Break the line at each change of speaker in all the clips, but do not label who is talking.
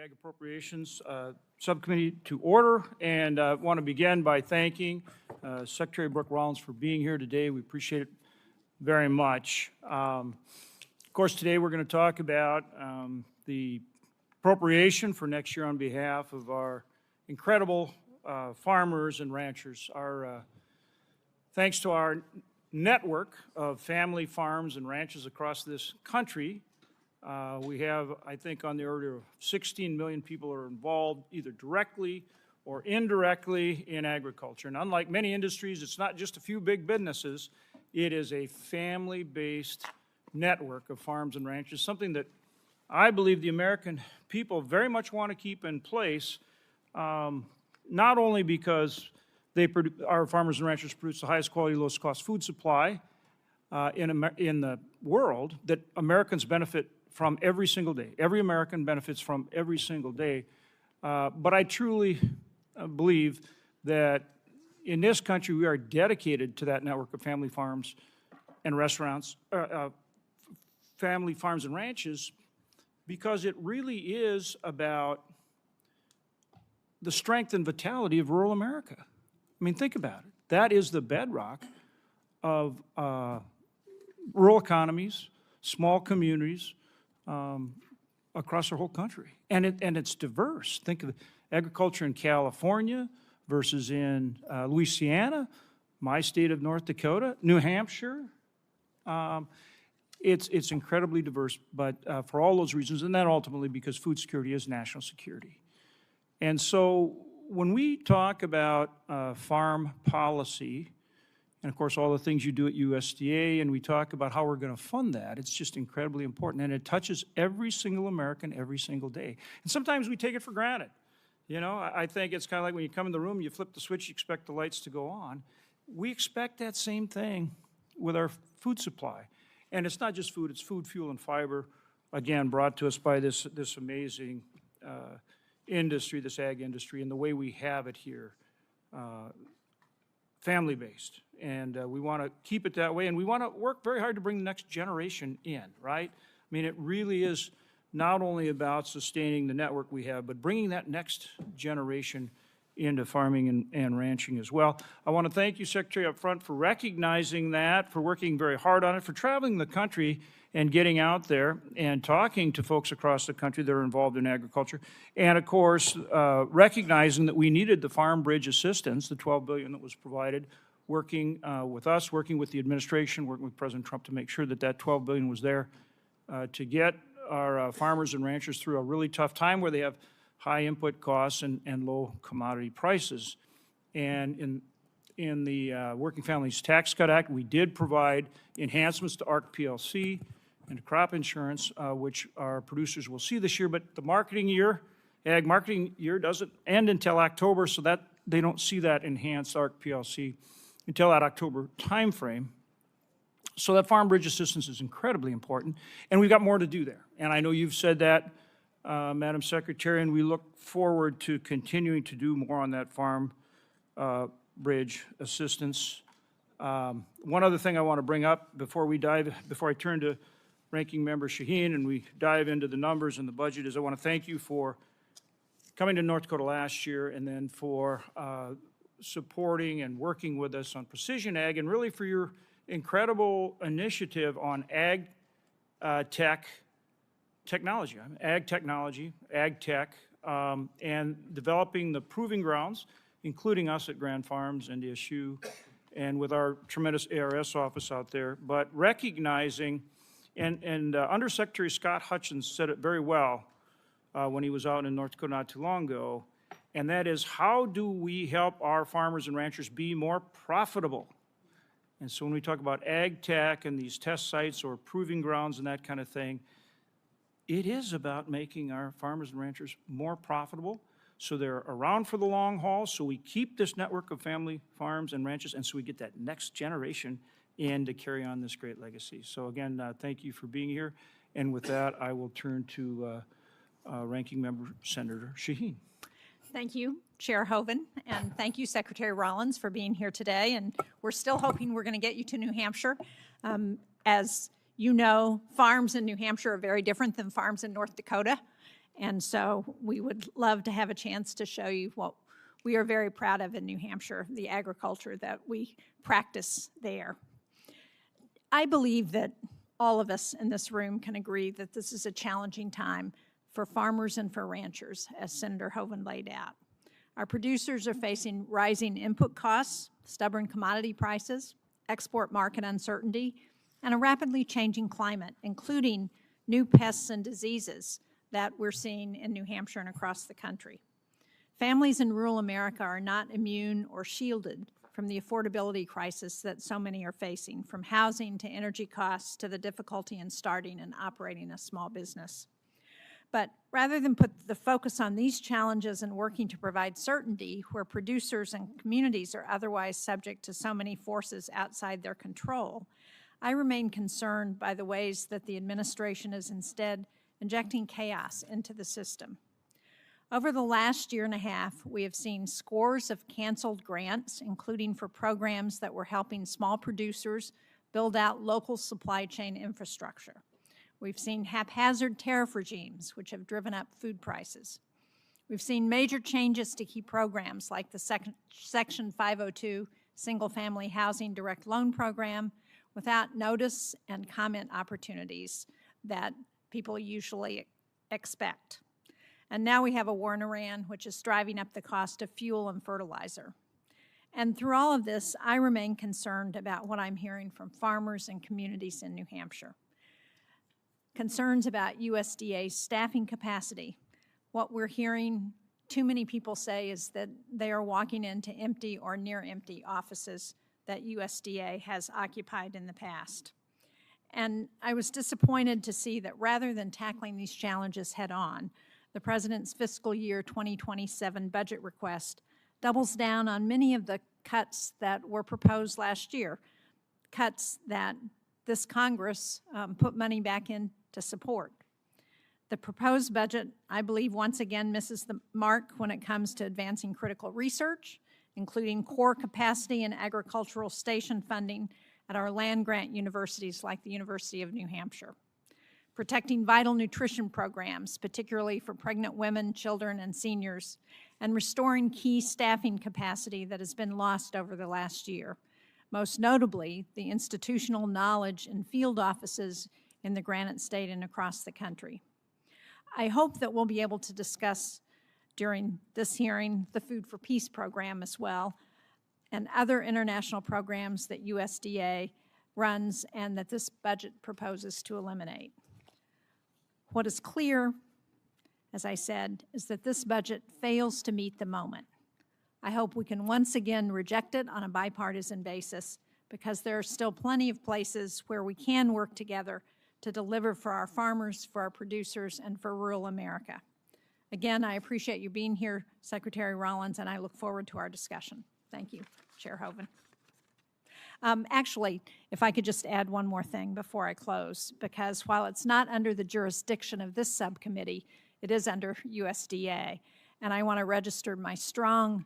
Ag Appropriations Subcommittee to order, and I want to begin by thanking Secretary Brooke Rollins for being here today. We appreciate it very much. Of course, today we're going to talk about the appropriation for next year on behalf of our incredible farmers and ranchers. Thanks to our network of family farms and ranches across this country, we have, I think, on the order of 16 million people are involved either directly or indirectly in agriculture. And unlike many industries, it's not just a few big businesses. It is a family-based network of farms and ranches, something that I believe the American people very much want to keep in place, not only because our farmers and ranchers produce the highest quality, lowest cost food supply in the world that Americans benefit from every single day. Every American benefits from every single day. But I truly believe that in this country we are dedicated to that network of family farms and restaurants, family farms and ranches, because it really is about the strength and vitality of rural America. I mean, think about it. That is the bedrock of rural economies, small communities across our whole country. And it's diverse. Think of agriculture in California versus in Louisiana, my state of North Dakota, New Hampshire. It's incredibly diverse, but for all those reasons, and then ultimately because food security is national security. And so when we talk about farm policy, and of course all the things you do at USDA, and we talk about how we're going to fund that, it's just incredibly important, and it touches every single American every single day. And sometimes we take it for granted. You know, I think it's kind of like when you come in the room, you flip the switch, you expect the lights to go on. We expect that same thing with our food supply. And it's not just food, it's food, fuel, and fiber, again, brought to us by this amazing industry, this ag industry, and the way we have it here, family-based. And we want to keep it that way, and we want to work very hard to bring the next generation in, right? I mean, it really is not only about sustaining the network we have, but bringing that next generation into farming and ranching as well. I want to thank you, Secretary, up front for recognizing that, for working very hard on it, for traveling the country and getting out there and talking to folks across the country that are involved in agriculture. And of course, recognizing that we needed the Farm Bridge assistance, the $12 billion that was provided, working with us, working with the administration, working with President Trump to make sure that that $12 billion was there to get our farmers and ranchers through a really tough time where they have high input costs and low commodity prices. And in the Working Families Tax Cut Act, we did provide enhancements to ARC PLC and to crop insurance, which our producers will see this year. But the marketing year, ag marketing year, doesn't end until October, so that they don't see that enhanced ARC PLC until that October timeframe. So that Farm Bridge assistance is incredibly important, and we've got more to do there. And I know you've said that, Madam Secretary, and we look forward to continuing to do more on that Farm Bridge assistance. One other thing I want to bring up before I turn to Ranking Member Shaheen and we dive into the numbers and the budget is I want to thank you for coming to North Dakota last year and then for supporting and working with us on Precision Ag and really for your incredible initiative on ag technology, ag tech, and developing the proving grounds, including us at Grand Farms and DSU, and with our tremendous ARS office out there, but recognizing, and Undersecretary Scott Hutchins said it very well when he was out in North Dakota not too long ago, and that is how do we help our farmers and ranchers be more profitable? And so when we talk about ag tech and these test sites or proving grounds and that kind of thing, it is about making our farmers and ranchers more profitable so they're around for the long haul, so we keep this network of family farms and ranches, and so we get that next generation in to carry on this great legacy. So again, thank you for being here. And with that, I will turn to Ranking Member Senator Shaheen.
Thank you, Chair Hoeven, and thank you, Secretary Rollins, for being here today. And we're still hoping we're going to get you to New Hampshire. As you know, farms in New Hampshire are very different than farms in North Dakota. And so we would love to have a chance to show you what we are very proud of in New Hampshire, the agriculture that we practice there. I believe that all of us in this room can agree that this is a challenging time for farmers and for ranchers, as Senator Hoven laid out. Our producers are facing rising input costs, stubborn commodity prices, export market uncertainty, and a rapidly changing climate, including new pests and diseases that we're seeing in New Hampshire and across the country. Families in rural America are not immune or shielded from the affordability crisis that so many are facing, from housing to energy costs to the difficulty in starting and operating a small business. But rather than put the focus on these challenges and working to provide certainty where producers and communities are otherwise subject to so many forces outside their control, I remain concerned by the ways that the administration is instead injecting chaos into the system. Over the last year and a half, we have seen scores of canceled grants, including for programs that were helping small producers build out local supply chain infrastructure. We've seen haphazard tariff regimes, which have driven up food prices. We've seen major changes to key programs like the Section 502 Single-Family Housing Direct Loan Program without notice and comment opportunities that people usually expect. And now we have a war in Iran, which is driving up the cost of fuel and fertilizer. And through all of this, I remain concerned about what I'm hearing from farmers and communities in New Hampshire. Concerns about USDA's staffing capacity. What we're hearing too many people say is that they are walking into empty or near empty offices that USDA has occupied in the past. And I was disappointed to see that rather than tackling these challenges head on, the President's fiscal year 2027 budget request doubles down on many of the cuts that were proposed last year, cuts that this Congress put money back in to support. The proposed budget, I believe, once again misses the mark when it comes to advancing critical research, including core capacity and agricultural station funding at our land-grant universities like the University of New Hampshire. Protecting vital nutrition programs, particularly for pregnant women, children, and seniors, and restoring key staffing capacity that has been lost over the last year, most notably the institutional knowledge and field offices in the Granite State and across the country. I hope that we'll be able to discuss during this hearing the Food for Peace program as well, and other international programs that USDA runs and that this budget proposes to eliminate. What is clear, as I said, is that this budget fails to meet the moment. I hope we can once again reject it on a bipartisan basis because there are still plenty of places where we can work together to deliver for our farmers, for our producers, and for rural America. Again, I appreciate you being here, Secretary Rollins, and I look forward to our discussion. Thank you, Chair Hoven. Actually, if I could just add one more thing before I close, because while it's not under the jurisdiction of this subcommittee, it is under USDA, and I want to register my strong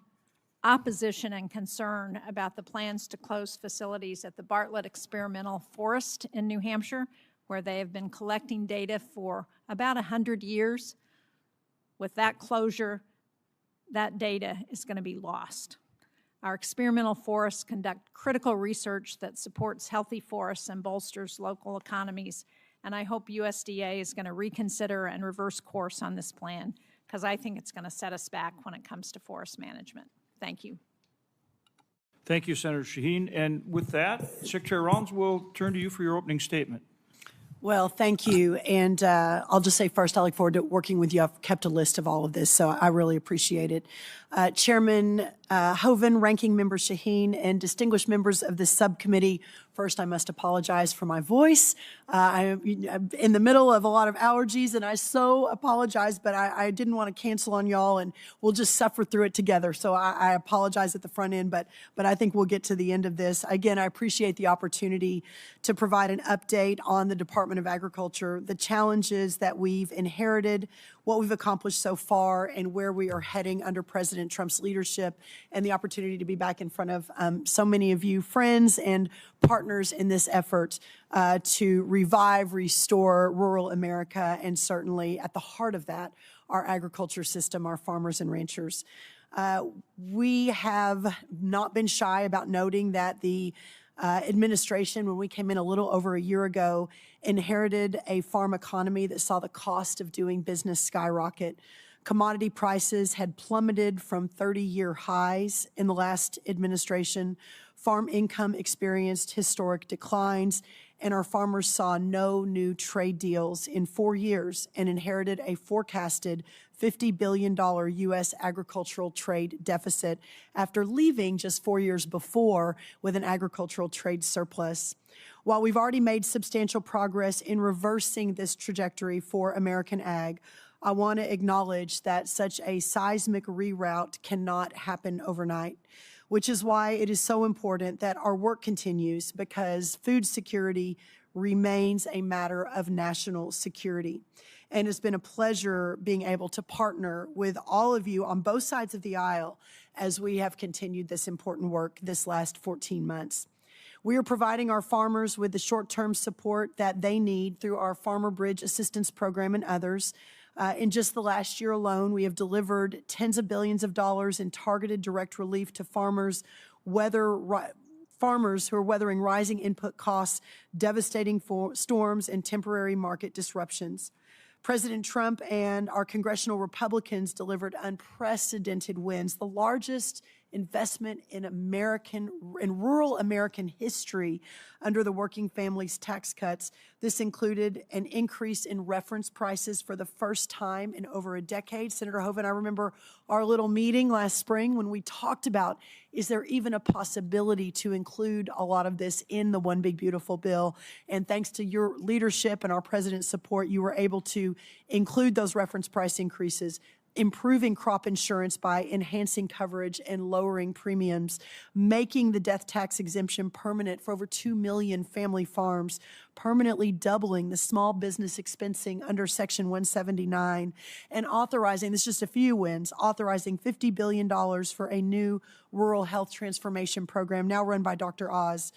opposition and concern about the plans to close facilities at the Bartlett Experimental Forest in New Hampshire, where they have been collecting data for about 100 years. With that closure, that data is going to be lost. Our experimental forests conduct critical research that supports healthy forests and bolsters local economies, and I hope USDA is going to reconsider and reverse course on this plan, because I think it's going to set us back when it comes to forest management. Thank you.
Thank you, Senator Shaheen. And with that, Secretary Rollins, we'll turn to you for your opening statement.
Well, thank you. And I'll just say first, I look forward to working with you. I've kept a list of all of this, so I really appreciate it. Chairman Hoven, Ranking Member Shaheen, and distinguished members of this subcommittee, first I must apologize for my voice. I'm in the middle of a lot of allergies, and I so apologize, but I didn't want to cancel on y'all, and we'll just suffer through it together. So I apologize at the front end, but I think we'll get to the end of this. Again, I appreciate the opportunity to provide an update on the Department of Agriculture, the challenges that we've inherited, what we've accomplished so far, and where we are heading under President Trump's leadership, and the opportunity to be back in front of so many of you friends and partners in this effort to revive, restore rural America, and certainly at the heart of that our agriculture system, our farmers and ranchers. We have not been shy about noting that the administration, when we came in a little over a year ago, inherited a farm economy that saw the cost of doing business skyrocket. Commodity prices had plummeted from 30-year highs in the last administration. Farm income experienced historic declines, and our farmers saw no new trade deals in 4 years and inherited a forecasted $50 billion U.S. agricultural trade deficit after leaving just 4 years before with an agricultural trade surplus. While we've already made substantial progress in reversing this trajectory for American ag, I want to acknowledge that such a seismic reroute cannot happen overnight, which is why it is so important that our work continues, because food security remains a matter of national security. And it's been a pleasure being able to partner with all of you on both sides of the aisle as we have continued this important work this last 14 months. We are providing our farmers with the short-term support that they need through our Farmer Bridge Assistance Program and others. In just the last year alone, we have delivered tens of billions of dollars in targeted direct relief to farmers who are weathering rising input costs, devastating storms, and temporary market disruptions. President Trump and our congressional Republicans delivered unprecedented wins, the largest investment in rural American history under the Working Families Tax Cuts. This included an increase in reference prices for the first time in over a decade. Senator Hoven, I remember our little meeting last spring when we talked about, is there even a possibility to include a lot of this in the One Big Beautiful Bill? And thanks to your leadership and our president's support, you were able to include those reference price increases, improving crop insurance by enhancing coverage and lowering premiums, making the death tax exemption permanent for over 2 million family farms, permanently doubling the small business expensing under Section 179, and authorizing, this is just a few wins, authorizing $50 billion for a new rural health transformation program now run by Dr. Oz.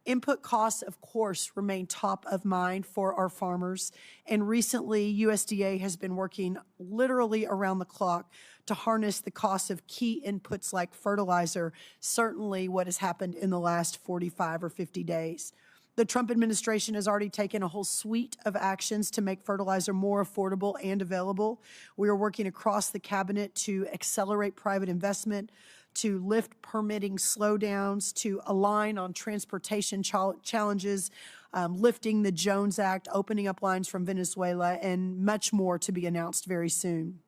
Input costs, of course, remain top of mind for our farmers, and recently USDA has been working literally around the clock to harness the cost of key inputs like fertilizer, certainly what has happened in the last 45 or 50 days. The Trump administration has already taken a whole suite of actions to make fertilizer more affordable and available. We are working across the cabinet to accelerate private investment, to lift permitting slowdowns, to align on transportation challenges, lifting the Jones Act, opening up lines from Venezuela, and much more to be announced very soon.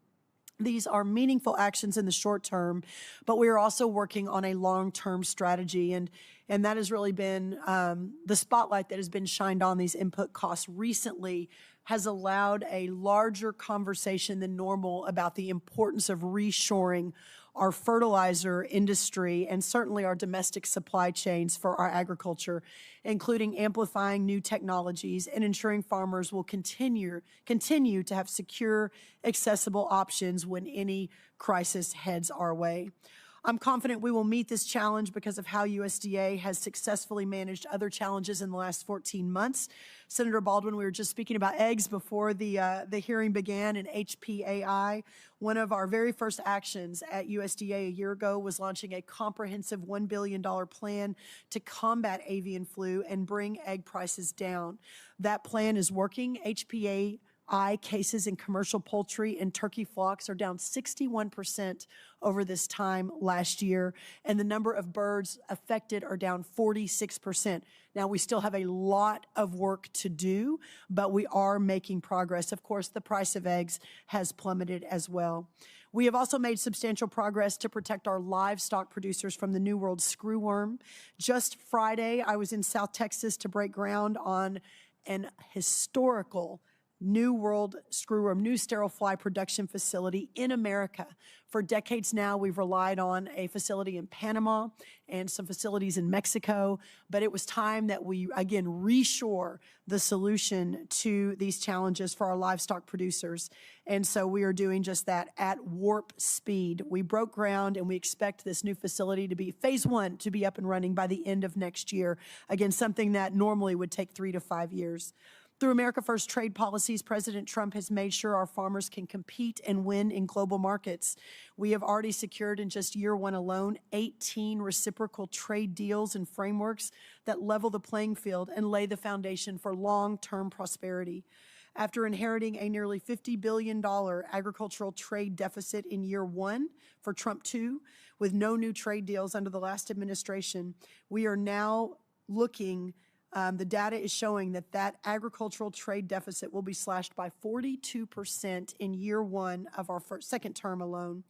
These are meaningful actions in the short term, but we are also working on a long-term strategy, and that has really been the spotlight that has been shined on these input costs recently has allowed a larger conversation than normal about the importance of reshoring our fertilizer industry and certainly our domestic supply chains for our agriculture, including amplifying new technologies and ensuring farmers will continue to have secure, accessible options when any crisis heads our way. I'm confident we will meet this challenge because of how USDA has successfully managed other challenges in the last 14 months. Senator Baldwin, we were just speaking about eggs before the hearing began, and HPAI. One of our very first actions at USDA a year ago was launching a comprehensive $1 billion plan to combat avian flu and bring egg prices down. That plan is working. HPAI cases in commercial poultry and turkey flocks are down 61% over this time last year, and the number of birds affected are down 46%. Now, we still have a lot of work to do, but we are making progress. Of course, the price of eggs has plummeted as well. We have also made substantial progress to protect our livestock producers from the New World screwworm. Just Friday, I was in South Texas to break ground on an historical New World screwworm, new sterile fly production facility in America. For decades now, we've relied on a facility in Panama and some facilities in Mexico, but it was time that we, again, reshore the solution to these challenges for our livestock producers. And so we are doing just that at warp speed. We broke ground, and we expect this new facility to be phase one to be up and running by the end of next year. Again, something that normally would take 3 to 5 years. Through America First trade policies, President Trump has made sure our farmers can compete and win in global markets. We have already secured in just year one alone 18 reciprocal trade deals and frameworks that level the playing field and lay the foundation for long-term prosperity. After inheriting a nearly $50 billion agricultural trade deficit in year one for Trump 2, with no new trade deals under the last administration, we are now looking, the data is showing that agricultural trade deficit will be slashed by 42% in year one of our second term alone.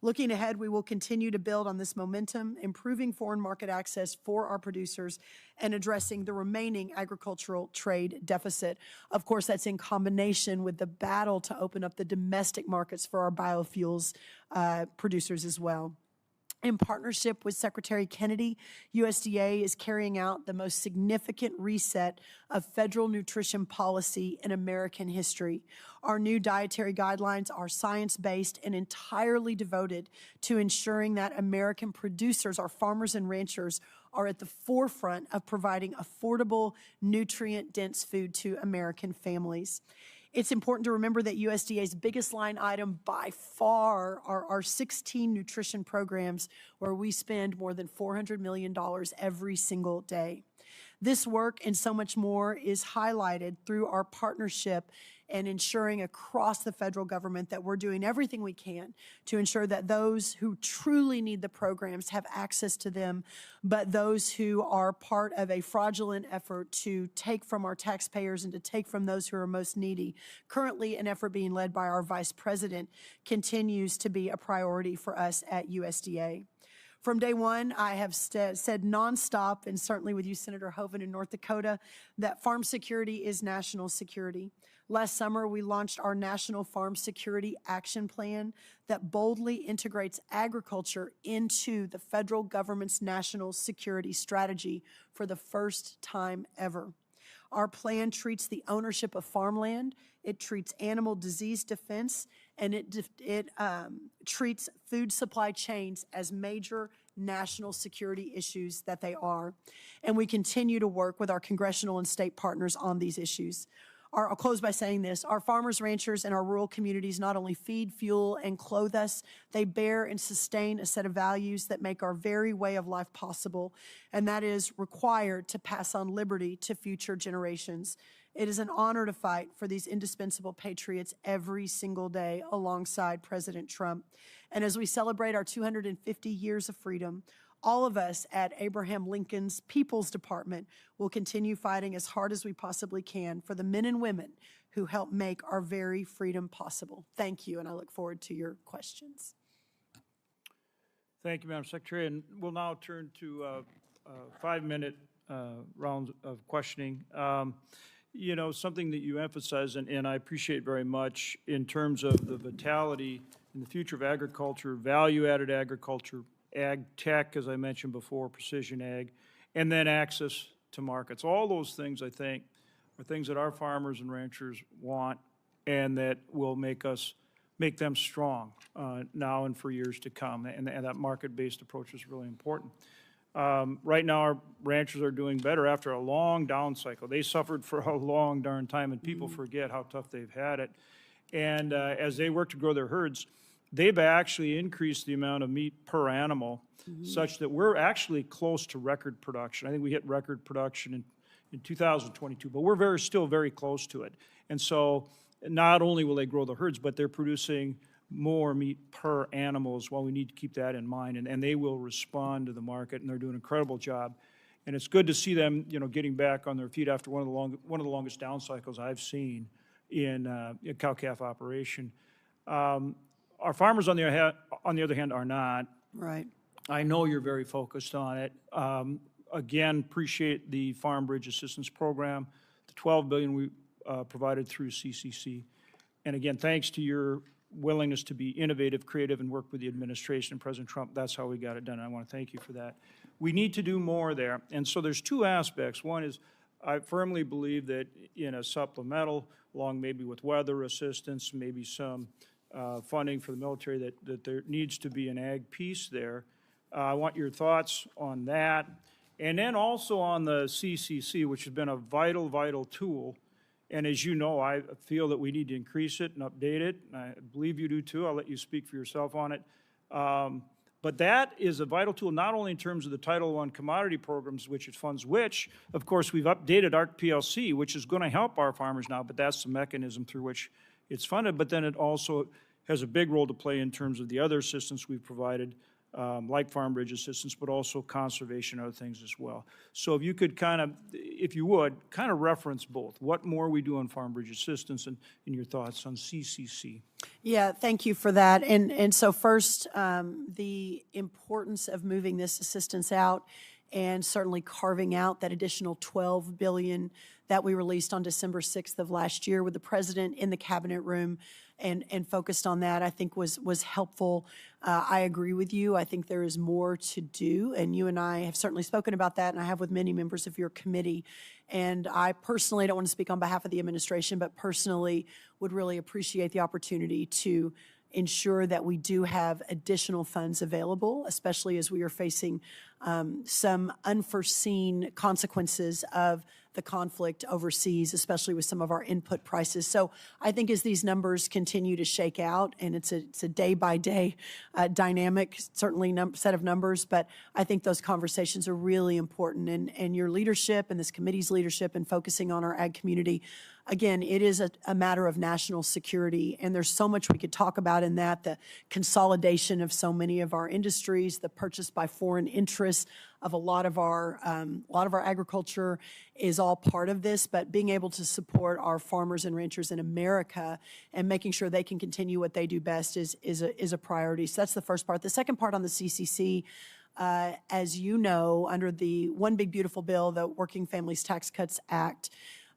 Looking ahead, we will continue to build on this momentum, improving foreign market access for our producers and addressing the remaining agricultural trade deficit. Of course, that's in combination with the battle to open up the domestic markets for our biofuels producers as well. In partnership with Secretary Kennedy, USDA is carrying out the most significant reset of federal nutrition policy in American history. Our new dietary guidelines are science-based and entirely devoted to ensuring that American producers, our farmers and ranchers, are at the forefront of providing affordable, nutrient-dense food to American families. It's important to remember that USDA's biggest line item by far are our 16 nutrition programs where we spend more than $400 million every single day. This work and so much more is highlighted through our partnership and ensuring across the federal government that we're doing everything we can to ensure that those who truly need the programs have access to them, but those who are part of a fraudulent effort to take from our taxpayers and to take from those who are most needy. Currently, an effort being led by our Vice President continues to be a priority for us at USDA. From day one, I have said nonstop, and certainly with you, Senator Hoven in North Dakota, that farm security is national security. Last summer, we launched our National Farm Security Action Plan that boldly integrates agriculture into the federal government's national security strategy for the first time ever. Our plan treats the ownership of farmland, it treats animal disease defense, and it treats food supply chains as major national security issues that they are. And we continue to work with our congressional and state partners on these issues. I'll close by saying this. Our farmers, ranchers, and our rural communities not only feed, fuel, and clothe us, they bear and sustain a set of values that make our very way of life possible, and that is required to pass on liberty to future generations. It is an honor to fight for these indispensable patriots every single day alongside President Trump. And as we celebrate our 250 years of freedom, all of us at Abraham Lincoln's People's Department will continue fighting as hard as we possibly can for the men and women who help make our very freedom possible. Thank you, and I look forward to your questions.
Thank you, Madam Secretary. And we'll now turn to 5-minute rounds of questioning. You know, something that you emphasize, and I appreciate very much in terms of the vitality and the future of agriculture, value-added agriculture, ag tech, as I mentioned before, precision ag, and then access to markets. All those things, I think, are things that our farmers and ranchers want and that will make them strong now and for years to come. And that market-based approach is really important. Right now, our ranchers are doing better after a long down cycle. They suffered for a long darn time, and people forget how tough they've had it. And as they work to grow their herds, they've actually increased the amount of meat per animal such that we're actually close to record production. I think we hit record production in 2022, but we're still very close to it. And so not only will they grow the herds, but they're producing more meat per animal as well. We need to keep that in mind, and they will respond to the market, and they're doing an incredible job. And it's good to see them, you know, getting back on their feet after one of the longest down cycles I've seen in cow-calf operation. Our farmers, on the other hand, are not.
Right.
I know you're very focused on it. Again, appreciate the Farm Bridge Assistance Program, the $12 billion we provided through CCC. And again, thanks to your willingness to be innovative, creative, and work with the administration and President Trump, that's how we got it done. And I want to thank you for that. We need to do more there. And so there's two aspects. One is I firmly believe that in a supplemental, along maybe with weather assistance, maybe some funding for the military, that there needs to be an ag piece there. I want your thoughts on that. And then also on the CCC, which has been a vital, vital tool. And as you know, I feel that we need to increase it and update it. And I believe you do too. I'll let you speak for yourself on it. But that is a vital tool, not only in terms of the Title I commodity programs, which it funds, which, of course, we've updated ARC PLC, which is going to help our farmers now, but that's the mechanism through which it's funded. But then it also has a big role to play in terms of the other assistance we've provided, like Farm Bridge assistance, but also conservation and other things as well. So if you could kind of, if you would, kind of reference both. What more we do on Farm Bridge assistance and your thoughts on CCC.
Yeah, thank you for that. And so first, the importance of moving this assistance out and certainly carving out that additional $12 billion that we released on December 6th of last year with the president in the cabinet room and focused on that, I think was helpful. I agree with you. I think there is more to do, and you and I have certainly spoken about that, and I have with many members of your committee. And I personally don't want to speak on behalf of the administration, but personally would really appreciate the opportunity to ensure that we do have additional funds available, especially as we are facing some unforeseen consequences of the conflict overseas, especially with some of our input prices. So I think as these numbers continue to shake out, and it's a day-by-day dynamic, certainly set of numbers, but I think those conversations are really important. And your leadership and this committee's leadership in focusing on our ag community, again, it is a matter of national security, and there's so much we could talk about in that, the consolidation of so many of our industries, the purchase by foreign interests of a lot of our agriculture is all part of this, but being able to support our farmers and ranchers in America and making sure they can continue what they do best is a priority. So that's the first part. The second part on the CCC, as you know, under the One Big Beautiful Bill, the Working Families Tax Cuts Act,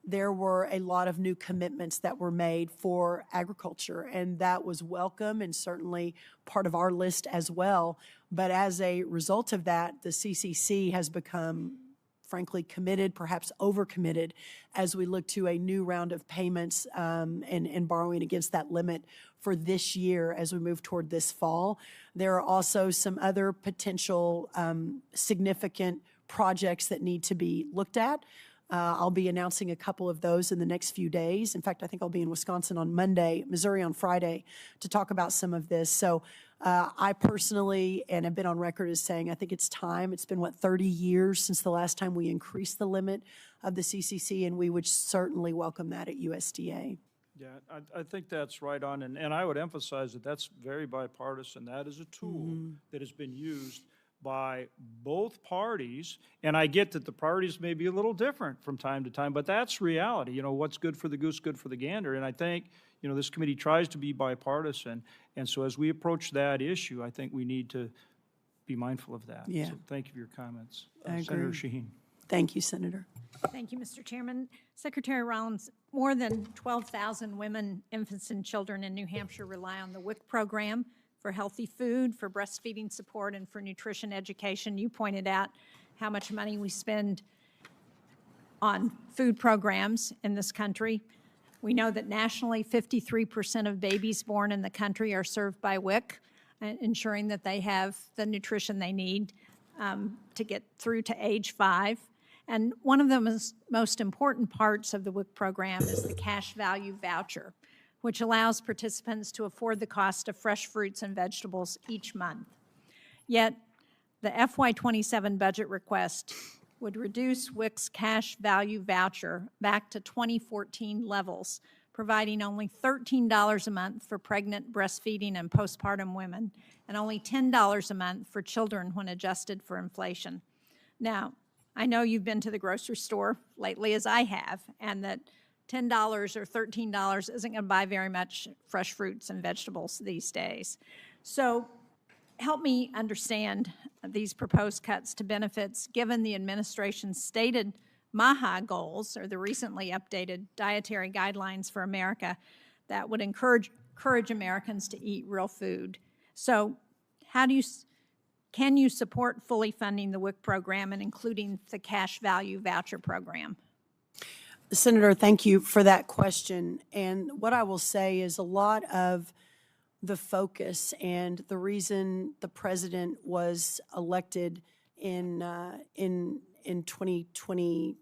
there were a lot of new commitments that were made for agriculture, and that was welcome and certainly part of our list as well. But as a result of that, the CCC has become, frankly, committed, perhaps overcommitted, as we look to a new round of payments and borrowing against that limit for this year as we move toward this fall. There are also some other potential significant projects that need to be looked at. I'll be announcing a couple of those in the next few days. In fact, I think I'll be in Wisconsin on Monday, Missouri on Friday, to talk about some of this. So I personally, and have been on record as saying, I think it's time. It's been, 30 years since the last time we increased the limit of the CCC, and we would certainly welcome that at USDA.
Yeah, I think that's right on, and I would emphasize that that's very bipartisan. That is a tool that has been used by both parties, and I get that the priorities may be a little different from time to time, but that's reality. You know, what's good for the goose, good for the gander, and I think, you know, this committee tries to be bipartisan, and so as we approach that issue, I think we need to be mindful of that.
Yeah.
So thank you for your comments.
I
Senator
agree.
Shaheen.
Thank you, Senator.
Thank you, Mr. Chairman. Secretary Rollins, more than 12,000 women, infants, and children in New Hampshire rely on the WIC program for healthy food, for breastfeeding support, and for nutrition education. You pointed out how much money we spend on food programs in this country. We know that nationally, 53% of babies born in the country are served by WIC, ensuring that they have the nutrition they need to get through to age 5. And one of the most important parts of the WIC program is the cash value voucher, which allows participants to afford the cost of fresh fruits and vegetables each month. Yet, the FY27 budget request would reduce WIC's cash value voucher back to 2014 levels, providing only $13 a month for pregnant, breastfeeding, and postpartum women, and only $10 a month for children when adjusted for inflation. Now, I know you've been to the grocery store lately, as I have, and that $10 or $13 isn't going to buy very much fresh fruits and vegetables these days. So help me understand these proposed cuts to benefits given the administration's stated MAHA goals, or the recently updated dietary guidelines for America, that would encourage Americans to eat real food. So can you support fully funding the WIC program and including the cash value voucher program?
Senator, thank you for that question. And what I will say is a lot of the focus and the reason the president was elected in 2023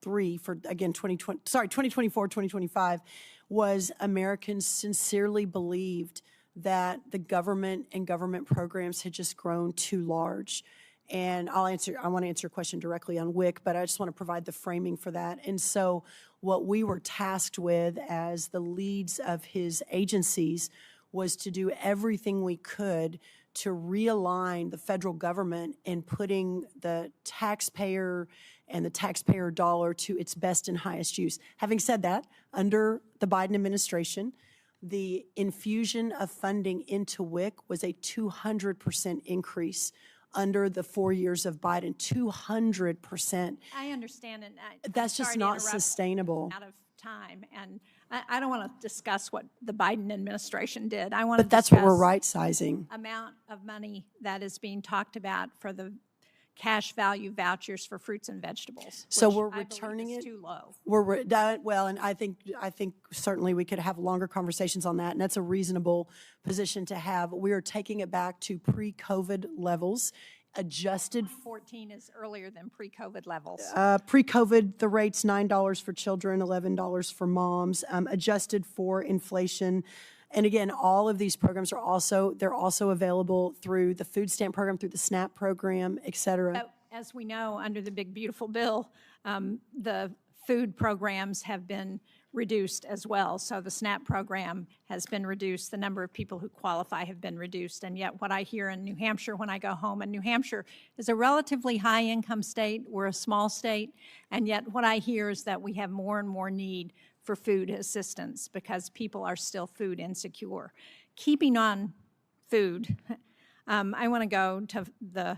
2023 for, again, 2024, 2025, was Americans sincerely believed that the government and government programs had just grown too large. And I want to answer a question directly on WIC, but I just want to provide the framing for that. And so what we were tasked with as the leads of his agencies was to do everything we could to realign the federal government in putting the taxpayer and the taxpayer dollar to its best and highest use. Having said that, under the Biden administration, the infusion of funding into WIC was a 200% increase under the 4 years of Biden, 200%.
I understand, and
That's just not sustainable.
Out of time, and I don't want to discuss what the Biden administration did. I want to
But that's what we're
discuss
right-sizing.
amount of money that is being talked about for the cash value vouchers for fruits and vegetables.
So
which
we're
I believe
returning
is
it?
too low.
Well, and I think certainly we could have longer conversations on that, and that's a reasonable position to have. We are taking it back to pre-COVID levels, adjusted.
14 is earlier than pre-COVID levels.
Pre-COVID, the rate's $9 for children, $11 for moms, adjusted for inflation. And again, all of these programs are also available through the food stamp program, through the SNAP program, et cetera.
But as we know, under the big beautiful bill, the food programs have been reduced as well. So the SNAP program has been reduced. The number of people who qualify have been reduced. And yet what I hear in New Hampshire when I go home, and New Hampshire is a relatively high income state, we're a small state, and yet what I hear is that we have more and more need for food assistance because people are still food insecure. Keeping on food, I want to go to the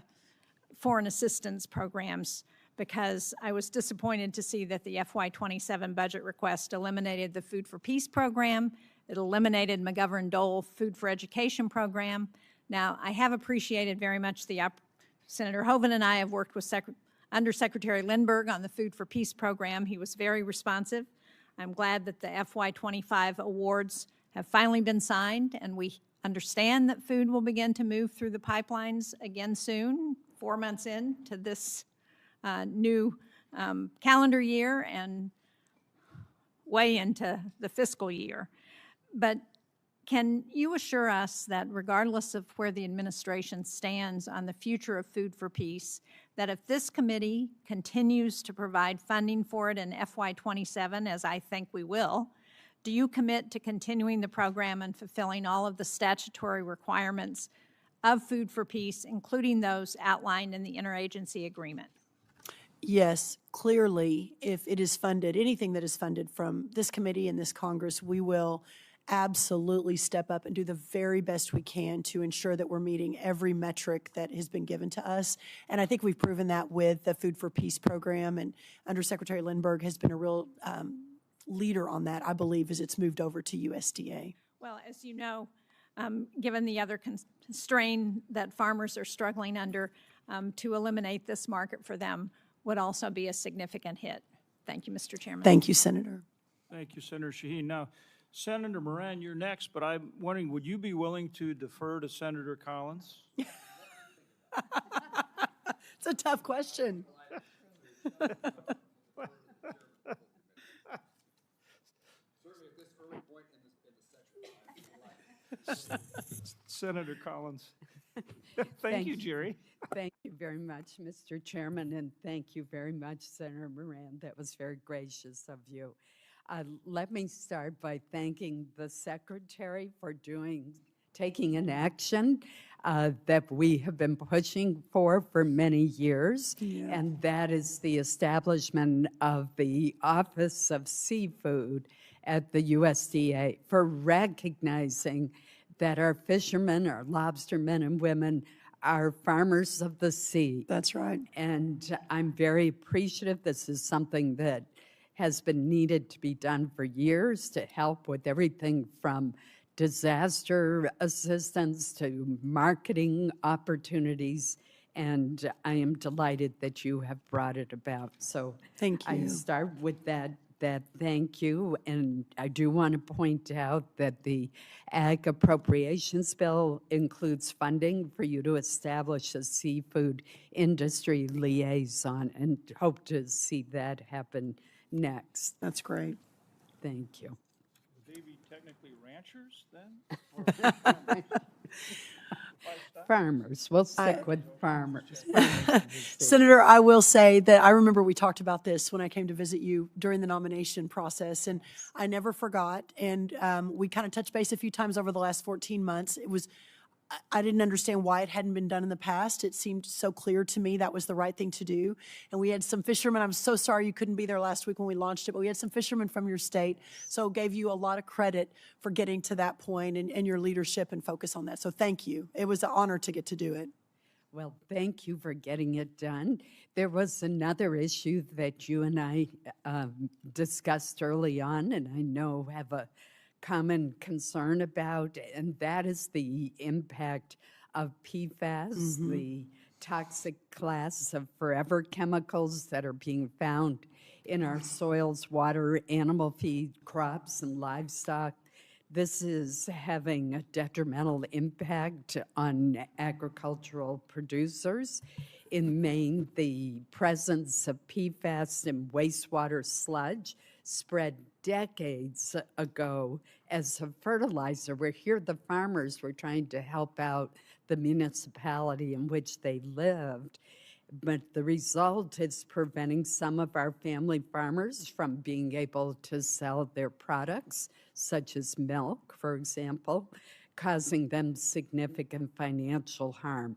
foreign assistance programs because I was disappointed to see that the FY27 budget request eliminated the Food for Peace program. It eliminated McGovern-Dole Food for Education program. Now, I have appreciated very much Senator Hoeven and I have worked with Undersecretary Lindbergh on the Food for Peace program. He was very responsive. I'm glad that the FY25 awards have finally been signed, and we understand that food will begin to move through the pipelines again soon, 4 months into this new calendar year and way into the fiscal year. But can you assure us that regardless of where the administration stands on the future of Food for Peace, that if this committee continues to provide funding for it in FY27, as I think we will, do you commit to continuing the program and fulfilling all of the statutory requirements of Food for Peace, including those outlined in the interagency agreement?
Yes, clearly, if it is funded, anything that is funded from this committee and this Congress, we will absolutely step up and do the very best we can to ensure that we're meeting every metric that has been given to us. And I think we've proven that with the Food for Peace program, and Undersecretary Lindbergh has been a real leader on that, I believe, as it's moved over to USDA.
Well, as you know, given the other constraint that farmers are struggling under, to eliminate this market for them would also be a significant hit. Thank you, Mr. Chairman.
Thank you, Senator.
Thank you, Senator Shaheen. Now, Senator Moran, you're next, but I'm wondering, would you be willing to defer to Senator Collins?
It's a tough question.
Senator Collins. Thank you, Jerry.
Thank you very much, Mr. Chairman, and thank you very much, Senator Moran. That was very gracious of you. Let me start by thanking the Secretary for taking an action that we have been pushing for many years, and that is the establishment of the Office of Seafood at the USDA for recognizing that our fishermen, our lobstermen and women are farmers of the sea.
That's right.
And I'm very appreciative. This is something that has been needed to be done for years to help with everything from disaster assistance to marketing opportunities. And I am delighted that you have brought it about. So
thank you.
I start with that that thank you, and I do want to point out that the Ag Appropriations Bill includes funding for you to establish a seafood industry liaison, and hope to see that happen next.
That's great.
Thank you.
Would they be technically ranchers then?
Farmers, we'll stick with farmers.
Senator, I will say that I remember we talked about this when I came to visit you during the nomination process, and I never forgot. And we kind of touched base a few times over the last 14 months. I didn't understand why it hadn't been done in the past. It seemed so clear to me that was the right thing to do. And we had some fishermen. I'm so sorry you couldn't be there last week when we launched it, but we had some fishermen from your state. So gave you a lot of credit for getting to that point and your leadership and focus on that. So thank you. It was an honor to get to do it.
Well, thank you for getting it done. There was another issue that you and I discussed early on, and I know have a common concern about, and that is the impact of PFAS, the toxic class of forever chemicals that are being found in our soils, water, animal feed, crops, and livestock. This is having a detrimental impact on agricultural producers. In Maine, the presence of PFAS in wastewater sludge spread decades ago as a fertilizer. We're here, the farmers were trying to help out the municipality in which they lived, but the result is preventing some of our family farmers from being able to sell their products, such as milk, for example, causing them significant financial harm.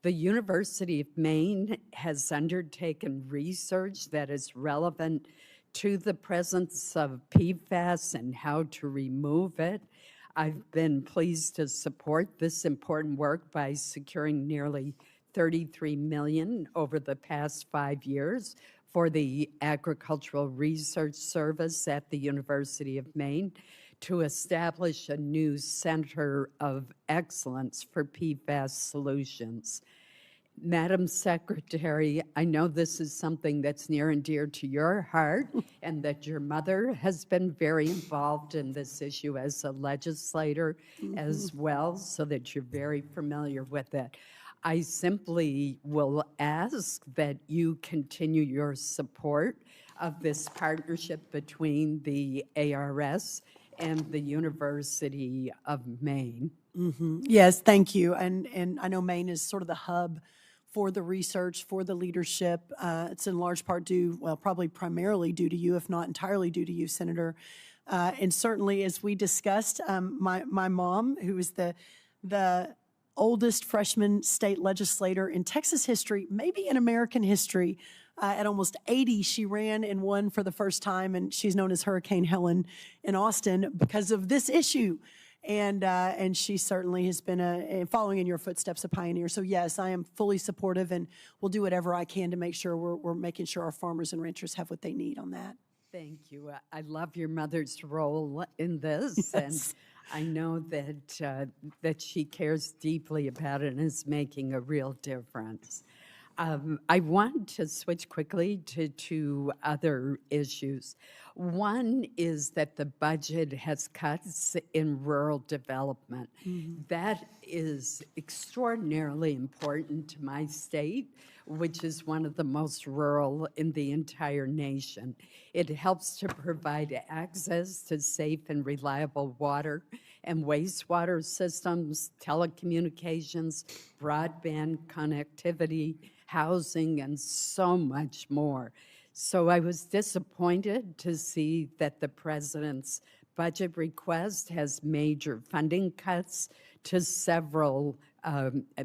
The University of Maine has undertaken research that is relevant to the presence of PFAS and how to remove it. I've been pleased to support this important work by securing nearly $33 million over the past 5 years for the Agricultural Research Service at the University of Maine to establish a new center of excellence for PFAS solutions. Madam Secretary, I know this is something that's near and dear to your heart, and that your mother has been very involved in this issue as a legislator as well, so that you're very familiar with it. I simply will ask that you continue your support of this partnership between the ARS and the University of Maine.
Yes, thank you. And I know Maine is sort of the hub for the research, for the leadership. It's in large part due, well, probably primarily due to you, if not entirely due to you, Senator. And certainly, as we discussed, my mom, who is the oldest freshman state legislator in Texas history, maybe in American history, at almost 80, she ran and won for the first time, and she's known as Hurricane Helen in Austin because of this issue. And she certainly has been following in your footsteps, a pioneer. So yes, I am fully supportive, and will do whatever I can to make sure we're making sure our farmers and ranchers have what they need on that.
Thank you. I love your mother's role in this, and I know that that she cares deeply about it and is making a real difference. I want to switch quickly to two other issues. One is that the budget has cuts in rural development. That is extraordinarily important to my state, which is one of the most rural in the entire nation. It helps to provide access to safe and reliable water and wastewater systems, telecommunications, broadband connectivity, housing, and so much more. So I was disappointed to see that the president's budget request has major funding cuts to several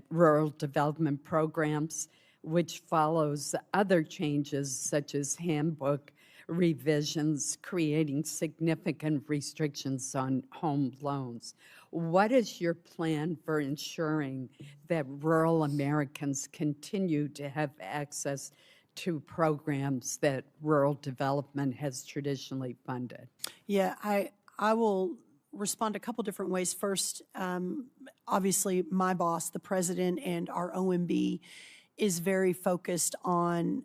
rural development programs, which follows other changes such as handbook revisions, creating significant restrictions on home loans. What is your plan for ensuring that rural Americans continue to have access to programs that rural development has traditionally funded?
Yeah, I will respond a couple different ways. First, obviously, my boss, the president, and our OMB is very focused on,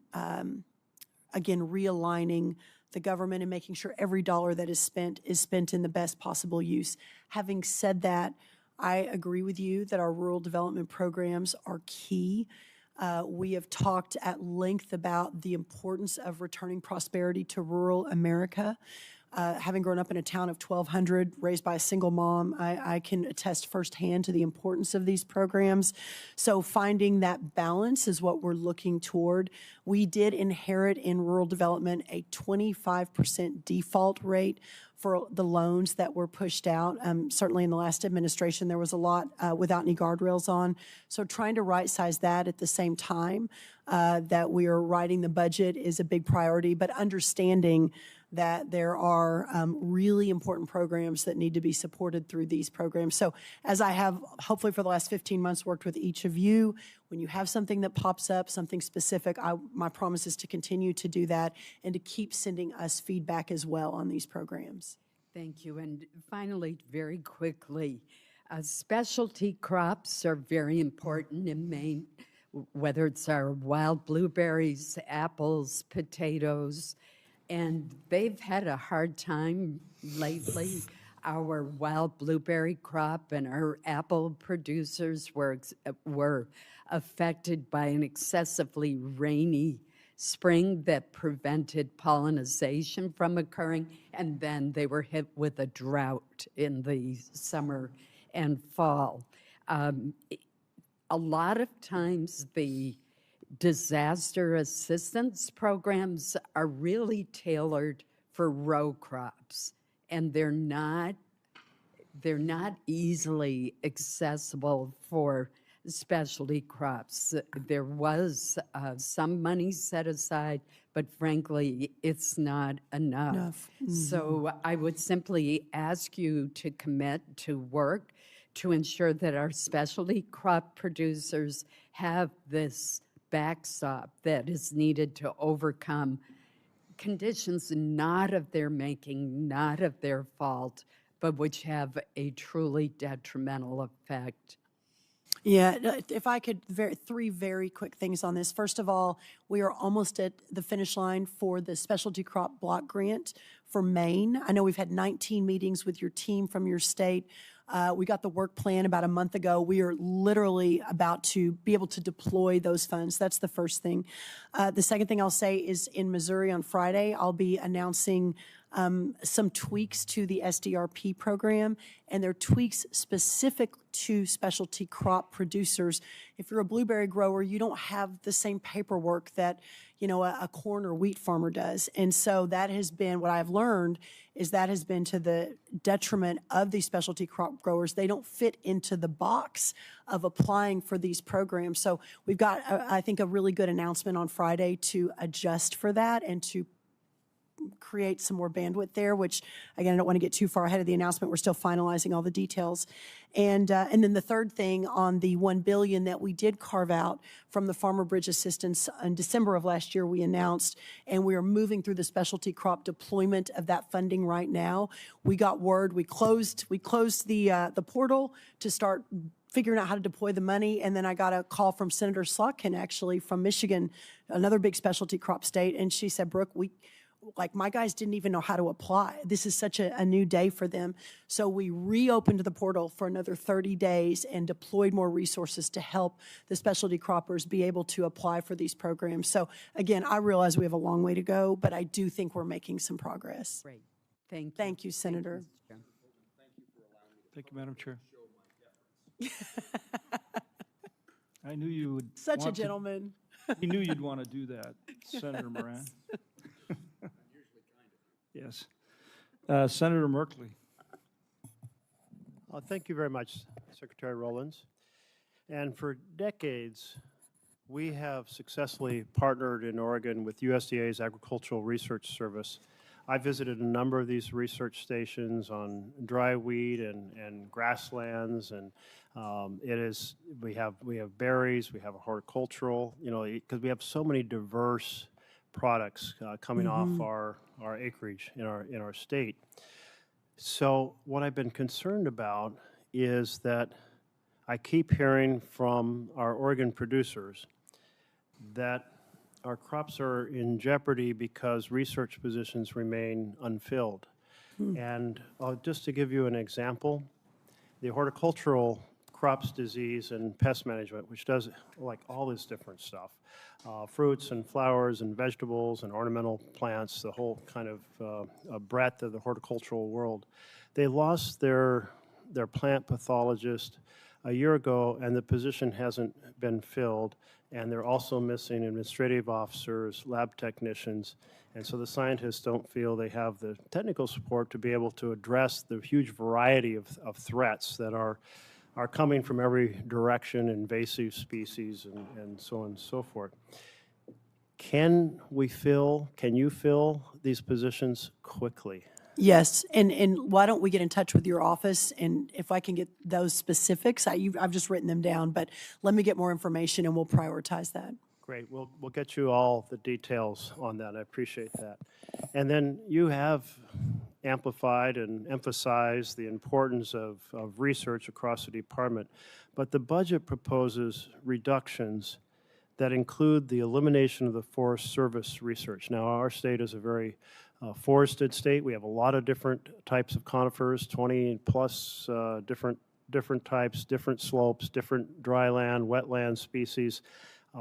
again, realigning the government and making sure every dollar that is spent in the best possible use. Having said that, I agree with you that our rural development programs are key. We have talked at length about the importance of returning prosperity to rural America. Having grown up in a town of 1,200, raised by a single mom, I can attest firsthand to the importance of these programs. So finding that balance is what we're looking toward. We did inherit in rural development a 25% default rate for the loans that were pushed out. Certainly in the last administration, there was a lot without any guardrails on. So trying to right-size that at the same time that we are writing the budget is a big priority, but understanding that there are really important programs that need to be supported through these programs. So as I have, hopefully for the last 15 months, worked with each of you, when you have something that pops up, something specific, my promise is to continue to do that and to keep sending us feedback as well on these programs.
Thank you. And finally, very quickly, specialty crops are very important in Maine, whether it's our wild blueberries, apples, potatoes, and they've had a hard time lately. Our wild blueberry crop and our apple producers were affected by an excessively rainy spring that prevented pollination from occurring, and then they were hit with a drought in the summer and fall. A lot of times the disaster assistance programs are really tailored for row crops, and they're not easily accessible for specialty crops. There was some money set aside, but frankly, it's not enough. So I would simply ask you to commit to work to ensure that our specialty crop producers have this backstop that is needed to overcome conditions not of their making, not of their fault, but which have a truly detrimental effect.
Yeah, if I could, three very quick things on this. First of all, we are almost at the finish line for the specialty crop block grant for Maine. I know we've had 19 meetings with your team from your state. We got the work plan about a month ago. We are literally about to be able to deploy those funds. That's the first thing. The second thing I'll say is in Missouri on Friday, I'll be announcing some tweaks to the SDRP program, and they're tweaks specific to specialty crop producers. If you're a blueberry grower, you don't have the same paperwork that, you know, a corn or wheat farmer does. And so that has been, what I've learned is that has been to the detriment of these specialty crop growers. They don't fit into the box of applying for these programs. So we've got, I think, a really good announcement on Friday to adjust for that and to create some more bandwidth there, which, again, I don't want to get too far ahead of the announcement. We're still finalizing all the details. And then the third thing on the $1 billion that we did carve out from the Farmer Bridge Assistance in December of last year, we announced, and we are moving through the specialty crop deployment of that funding right now. We got word, we closed the portal to start figuring out how to deploy the money, and then I got a call from Senator Slotkin, actually, from Michigan, another big specialty crop state, and she said, Brooke, my guys didn't even know how to apply. This is such a new day for them. So we reopened the portal for another 30 days and deployed more resources to help the specialty croppers be able to apply for these programs. So again, I realize we have a long way to go, but I do think we're making some progress.
Great. Thank you.
Thank you, Senator.
Thank you, Madam Chair. I knew you would.
Such a gentleman.
He knew you'd want to do that, Senator Moran. Yes. Senator Merkley.
Thank you very much, Secretary Rollins. And for decades, we have successfully partnered in Oregon with USDA's Agricultural Research Service. I visited a number of these research stations on dry weed and grasslands, and we have berries, we have a horticultural, because we have so many diverse products coming off our acreage in our state. So what I've been concerned about is that I keep hearing from our Oregon producers that our crops are in jeopardy because research positions remain unfilled. And just to give you an example, the horticultural crops disease and pest management, which does like all this different stuff, fruits and flowers and vegetables and ornamental plants, the whole kind of breadth of the horticultural world. They lost their plant pathologist a year ago, and the position hasn't been filled, and they're also missing administrative officers, lab technicians, and so the scientists don't feel they have the technical support to be able to address the huge variety of threats that are coming from every direction, invasive species and so on and so forth. Can you fill these positions quickly?
Yes, and why don't we get in touch with your office, and if I can get those specifics, I've just written them down, but let me get more information and we'll prioritize that.
Great, we'll get you all the details on that, I appreciate that. And then you have amplified and emphasized the importance of research across the department, but the budget proposes reductions that include the elimination of the Forest Service research. Now, our state is a very forested state. We have a lot of different types of conifers, 20 plus different types, different slopes, different dry land, wetland species,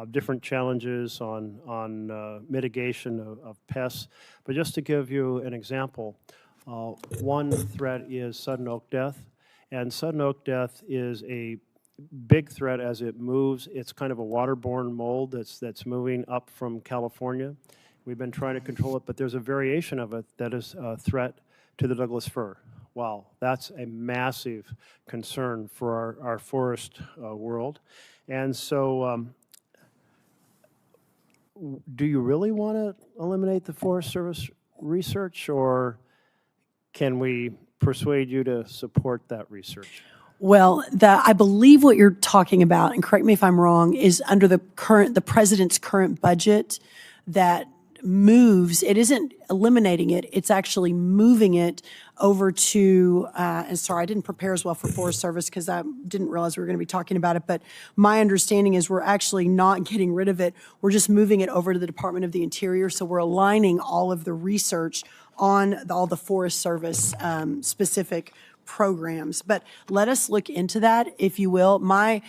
different challenges on mitigation of pests. But just to give you an example, one threat is sudden oak death, and sudden oak death is a big threat as it moves. It's kind of a waterborne mold that's moving up from California. We've been trying to control it, but there's a variation of it that is a threat to the Douglas fir. Wow, that's a massive concern for our forest world. And so do you really want to eliminate the Forest Service research, or can we persuade you to support that research?
Well, I believe what you're talking about, and correct me if I'm wrong, is under the president's current budget that moves, it isn't eliminating it, it's actually moving it over to, and sorry, I didn't prepare as well for Forest Service because I didn't realize we were going to be talking about it, but my understanding is we're actually not getting rid of it, we're just moving it over to the Department of the Interior, so we're aligning all of the research on all the Forest Service specific programs. But let us look into that, if you will. My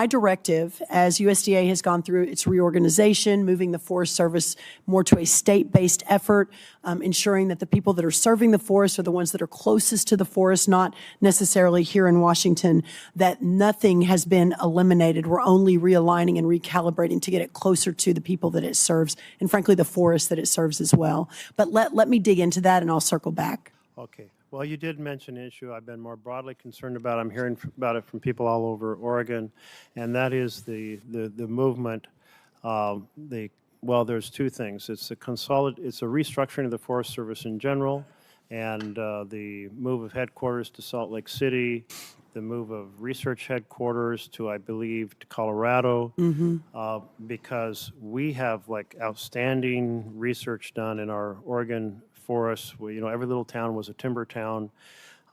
directive, as USDA has gone through its reorganization, moving the Forest Service more to a state-based effort, ensuring that the people that are serving the forest are the ones that are closest to the forest, not necessarily here in Washington, that nothing has been eliminated. We're only realigning and recalibrating to get it closer to the people that it serves, and frankly, the forest that it serves as well. But let me dig into that, and I'll circle back. Okay.
Well, you did mention an issue I've been more broadly concerned about. I'm hearing about it from people all over Oregon, and that is the movement. Well, there's two things. It's a restructuring of the Forest Service in general, and the move of headquarters to Salt Lake City, the move of research headquarters to, I believe, to Colorado, because we have like outstanding research done in our Oregon forests. Every little town was a timber town,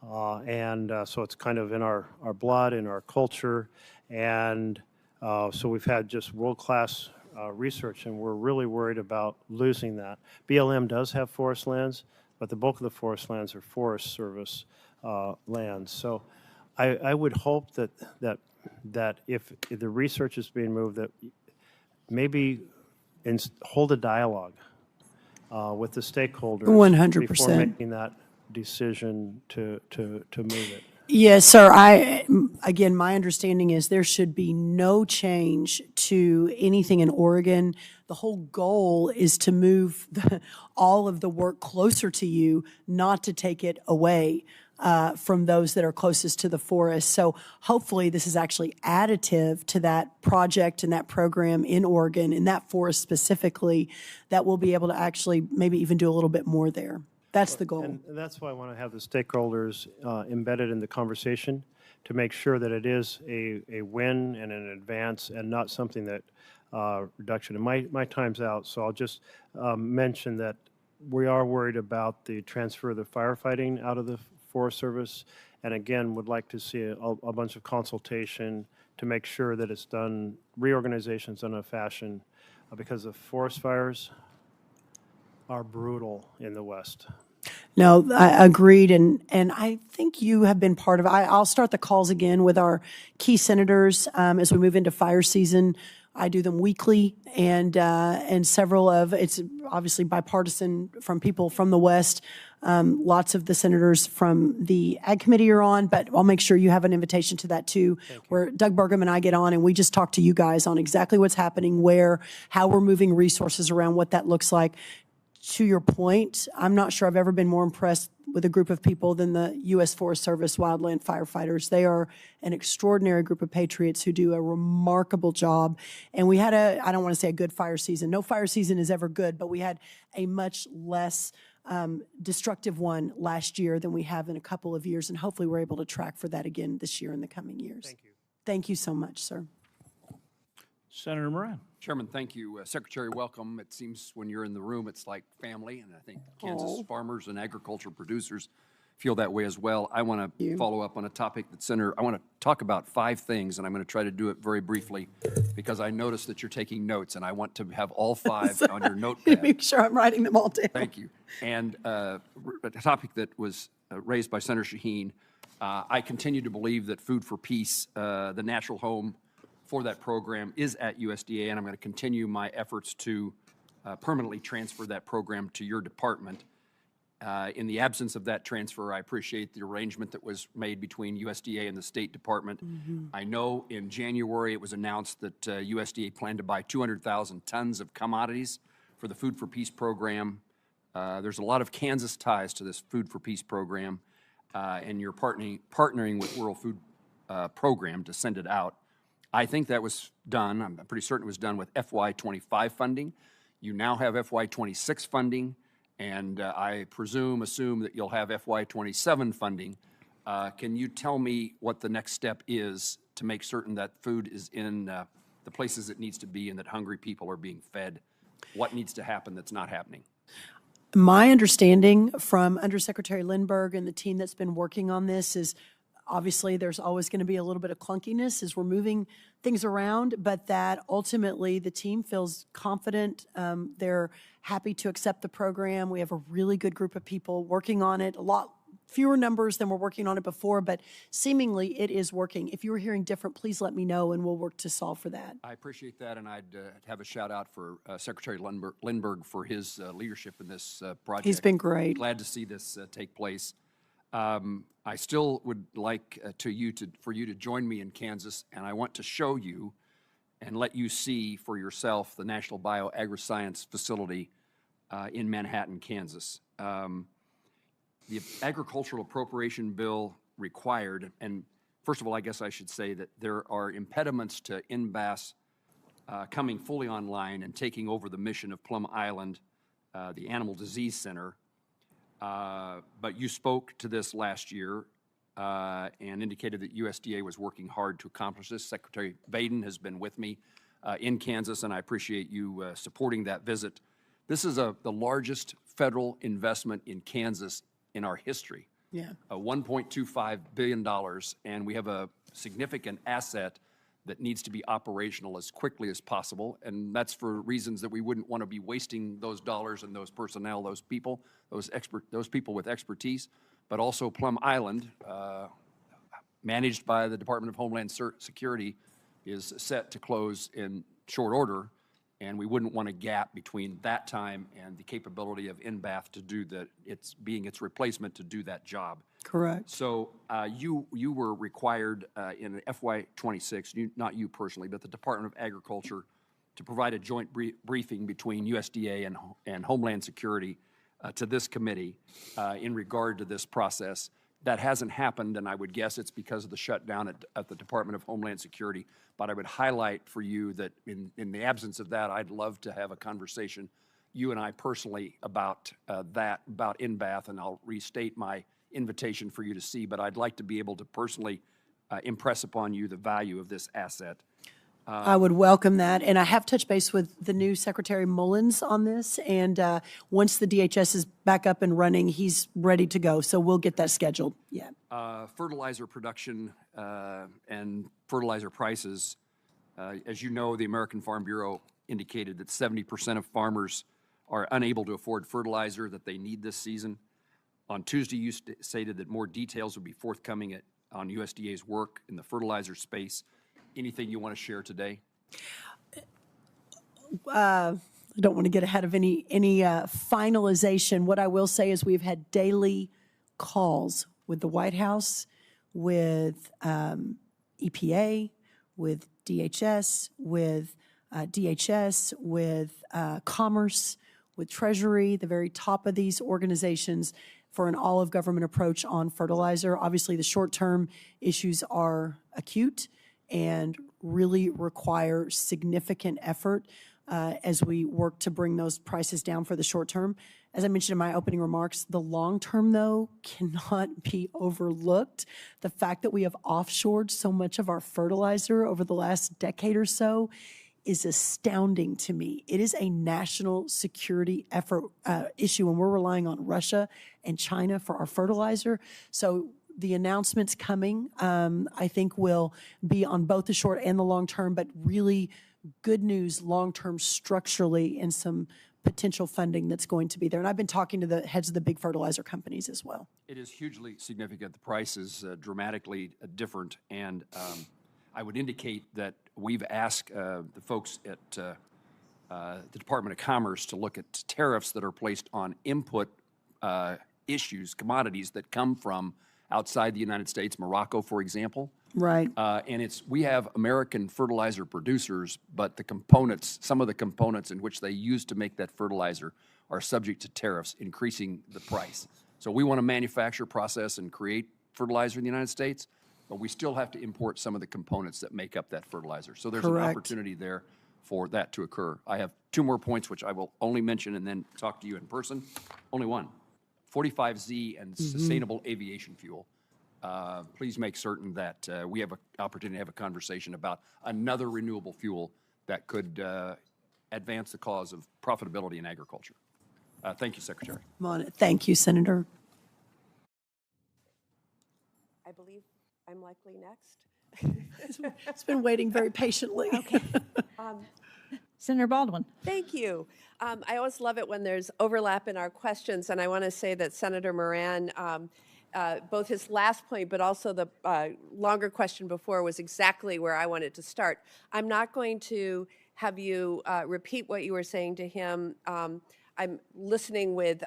and so it's kind of in our blood, in our culture, and so we've had just world-class research, and we're really worried about losing that. BLM does have forest lands, but the bulk of the forest lands are Forest Service lands. So I would hope that if the research is being moved, that maybe hold a dialogue with the stakeholders
100%.
before making that decision to move it.
Yes, sir. Again, my understanding is there should be no change to anything in Oregon. The whole goal is to move all of the work closer to you, not to take it away from those that are closest to the forest. So hopefully this is actually additive to that project and that program in Oregon, in that forest specifically, that we'll be able to actually maybe even do a little bit more there. That's the goal.
And that's why I want to have the stakeholders embedded in the conversation to make sure that it is a win and an advance and not something that reduction. And my time's out, so I'll just mention that we are worried about the transfer of the firefighting out of the Forest Service, and again, would like to see a bunch of consultation to make sure that it's done, reorganization's done in a fashion because the forest fires are brutal in the West.
No, I agreed, and I think you have been part of. I'll start the calls again with our key senators as we move into fire season. I do them weekly, and several of it's obviously bipartisan from people from the West. Lots of the senators from the Ag Committee are on, but I'll make sure you have an invitation to that too, where Doug Burgum and I get on and we just talk to you guys on exactly what's happening, where, how we're moving resources around, what that looks like. To your point, I'm not sure I've ever been more impressed with a group of people than the U.S. Forest Service wildland firefighters. They are an extraordinary group of patriots who do a remarkable job. And we had I don't want to say a good fire season. No fire season is ever good, but we had a much less destructive one last year than we have in a couple of years. And hopefully we're able to track for that again this year and the coming years.
Thank you.
Thank you so much, sir.
Senator Moran.
Chairman, thank you. Secretary, welcome. It seems when you're in the room, it's like family, and I think Kansas farmers and agriculture producers feel that way as well. I want to follow up on a topic that Senator, I want to talk about 5 things, and I'm going to try to do it very briefly because I noticed that you're taking notes, and I want to have all 5 on your notepad.
Make sure I'm writing them all down.
Thank you. And a topic that was raised by Senator Shaheen, I continue to believe that Food for Peace, the natural home for that program, is at USDA, and I'm going to continue my efforts to permanently transfer that program to your department. In the absence of that transfer, I appreciate the arrangement that was made between USDA and the State Department. I know in January it was announced that USDA planned to buy 200,000 tons of commodities for the Food for Peace program. There's a lot of Kansas ties to this Food for Peace program, and you're partnering with World Food Program to send it out. I think that was done. I'm pretty certain it was done with FY25 funding. You now have FY26 funding, and I assume that you'll have FY27 funding. Can you tell me what the next step is to make certain that food is in the places it needs to be and that hungry people are being fed? What needs to happen that's not happening?
My understanding from Undersecretary Lindbergh and the team that's been working on this is obviously there's always going to be a little bit of clunkiness as we're moving things around, but that ultimately the team feels confident. They're happy to accept the program. We have a really good group of people working on it, a lot fewer numbers than we're working on it before, but seemingly it is working. If you were hearing different, please let me know and we'll work to solve for that.
I appreciate that, and I'd have a shout out for Secretary Lindbergh for his leadership in this project.
He's been great.
Glad to see this take place. I still would like for you to join me in Kansas, and I want to show you and let you see for yourself the National Bio-Agri-Science Facility in Manhattan, Kansas. The Agricultural Appropriation Bill required, and first of all, I guess I should say that there are impediments to NBAS coming fully online and taking over the mission of Plum Island, the Animal Disease Center. But you spoke to this last year and indicated that USDA was working hard to accomplish this. Secretary Baden has been with me in Kansas, and I appreciate you supporting that visit. This is the largest federal investment in Kansas in our history.
Yeah.
$1.25 billion, and we have a significant asset that needs to be operational as quickly as possible, and that's for reasons that we wouldn't want to be wasting those dollars and those personnel, those people with expertise, but also Plum Island, managed by the Department of Homeland Security, is set to close in short order, and we wouldn't want a gap between that time and the capability of NBAF to do its replacement to do that job.
Correct.
So you were required in FY26, not you personally, but the Department of Agriculture, to provide a joint briefing between USDA and Homeland Security to this committee in regard to this process. That hasn't happened, and I would guess it's because of the shutdown at the Department of Homeland Security. But I would highlight for you that in the absence of that, I'd love to have a conversation, you and I personally, about about NBAF, and I'll restate my invitation for you to see, but I'd like to be able to personally impress upon you the value of this asset.
I would welcome that. And I have touched base with the new Secretary Mullins on this. And once the DHS is back up and running, he's ready to go. So we'll get that scheduled. Yeah.
Fertilizer production and fertilizer prices. As you know, the American Farm Bureau indicated that 70% of farmers are unable to afford fertilizer that they need this season. On Tuesday, you stated that more details would be forthcoming on USDA's work in the fertilizer space. Anything you want to share today?
I don't want to get ahead of any finalization. What I will say is we've had daily calls with the White House, with EPA, with DHS, with Commerce, with Treasury, the very top of these organizations, for an all-of-government approach on fertilizer. Obviously, the short-term issues are acute and really require significant effort as we work to bring those prices down for the short term. As I mentioned in my opening remarks, the long term, though, cannot be overlooked. The fact that we have offshored so much of our fertilizer over the last decade or so is astounding to me. It is a national security effort issue, and we're relying on Russia and China for our fertilizer. So the announcements coming, I think, will be on both the short and the long term, but really good news long term structurally, and some potential funding that's going to be there. And I've been talking to the heads of the big fertilizer companies as well.
It is hugely significant. The price is dramatically different, and I would indicate that we've asked the folks at the Department of Commerce to look at tariffs that are placed on input issues, commodities that come from outside the United States, Morocco, for example.
Right.
And we have American fertilizer producers, but the components, some of the components in which they use to make that fertilizer are subject to tariffs, increasing the price. So we want to manufacture, process, and create fertilizer in the United States, but we still have to import some of the components that make up that fertilizer. So there's
Correct.
an opportunity there for that to occur. I have two more points, which I will only mention and then talk to you in person. Only one. 45Z and sustainable aviation fuel. Please make certain that we have an opportunity to have a conversation about another renewable fuel that could advance the cause of profitability in agriculture. Thank you, Secretary.
Thank you, Senator.
I believe I'm likely next.
It's been waiting very patiently. Okay.
Senator Baldwin.
Thank you. I always love it when there's overlap in our questions, and I want to say that Senator Moran, both his last point but also the longer question before was exactly where I wanted to start. I'm not going to have you repeat what you were saying to him. I'm listening with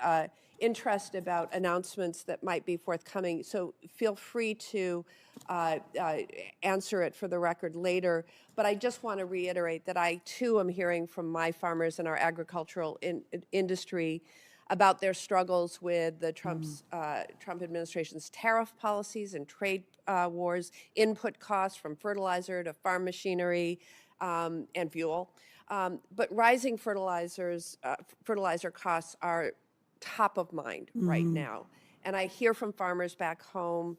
interest about announcements that might be forthcoming, so feel free to answer it for the record later. But I just want to reiterate that I, too, am hearing from my farmers and our agricultural industry about their struggles with the Trump administration's tariff policies and trade wars, input costs from fertilizer to farm machinery and fuel. But rising fertilizer costs are top of mind right now. And I hear from farmers back home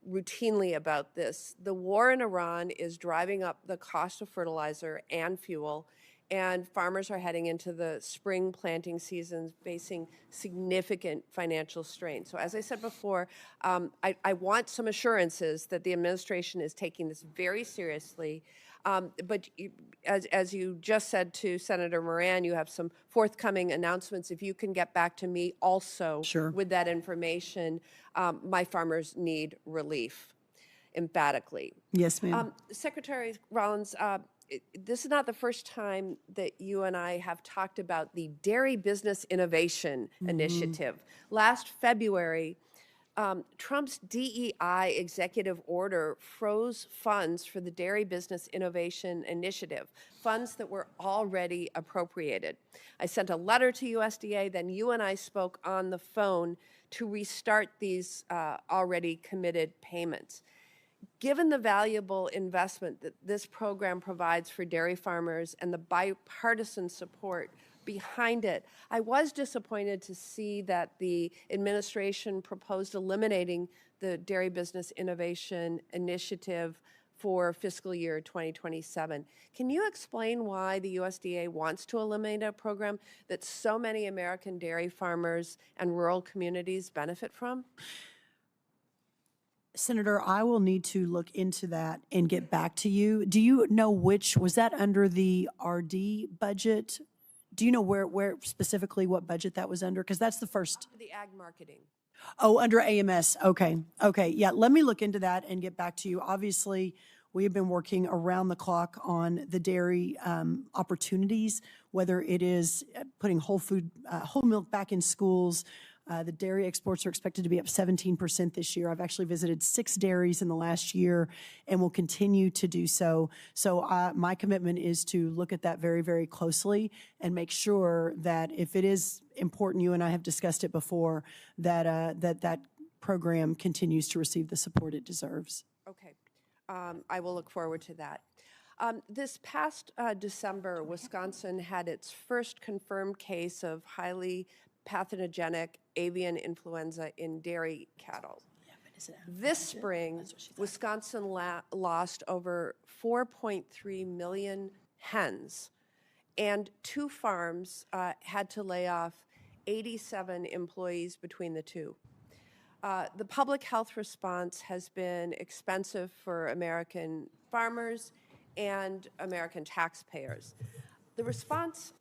routinely about this. The war in Iran is driving up the cost of fertilizer and fuel, and farmers are heading into the spring planting season facing significant financial strain. So as I said before, I want some assurances that the administration is taking this very seriously. But as you just said to Senator Moran, you have some forthcoming announcements. If you can get back to me also with that information, my farmers need relief, emphatically.
Yes, ma'am.
Secretary Rollins, this is not the first time that you and I have talked about the Dairy Business Innovation Initiative. Last February, Trump's DEI executive order froze funds for the Dairy Business Innovation Initiative, funds that were already appropriated. I sent a letter to USDA, then you and I spoke on the phone to restart these already committed payments. Given the valuable investment that this program provides for dairy farmers and the bipartisan support behind it, I was disappointed to see that the administration proposed eliminating the Dairy Business Innovation Initiative for fiscal year 2027. Can you explain why the USDA wants to eliminate a program that so many American dairy farmers and rural communities benefit from?
Senator, I will need to look into that and get back to you. Do you know was that under the RD budget? Do you know where specifically what budget that was under? Because that's the first.
The ag marketing.
Oh, under AMS. Okay. Okay. Yeah. Let me look into that and get back to you. Obviously, we have been working around the clock on the dairy opportunities, whether it is putting whole milk back in schools. The dairy exports are expected to be up 17% this year. I've actually visited 6 dairies in the last year and will continue to do so. So my commitment is to look at that very, very closely and make sure that if it is important, you and I have discussed it before, that that program continues to receive the support it deserves.
Okay. I will look forward to that. This past December, Wisconsin had its first confirmed case of highly pathogenic avian influenza in dairy cattle. This spring, Wisconsin lost over 4.3 million hens, and 2 farms had to lay off 87 employees between the two. The public health response has been expensive for American farmers and American taxpayers. The response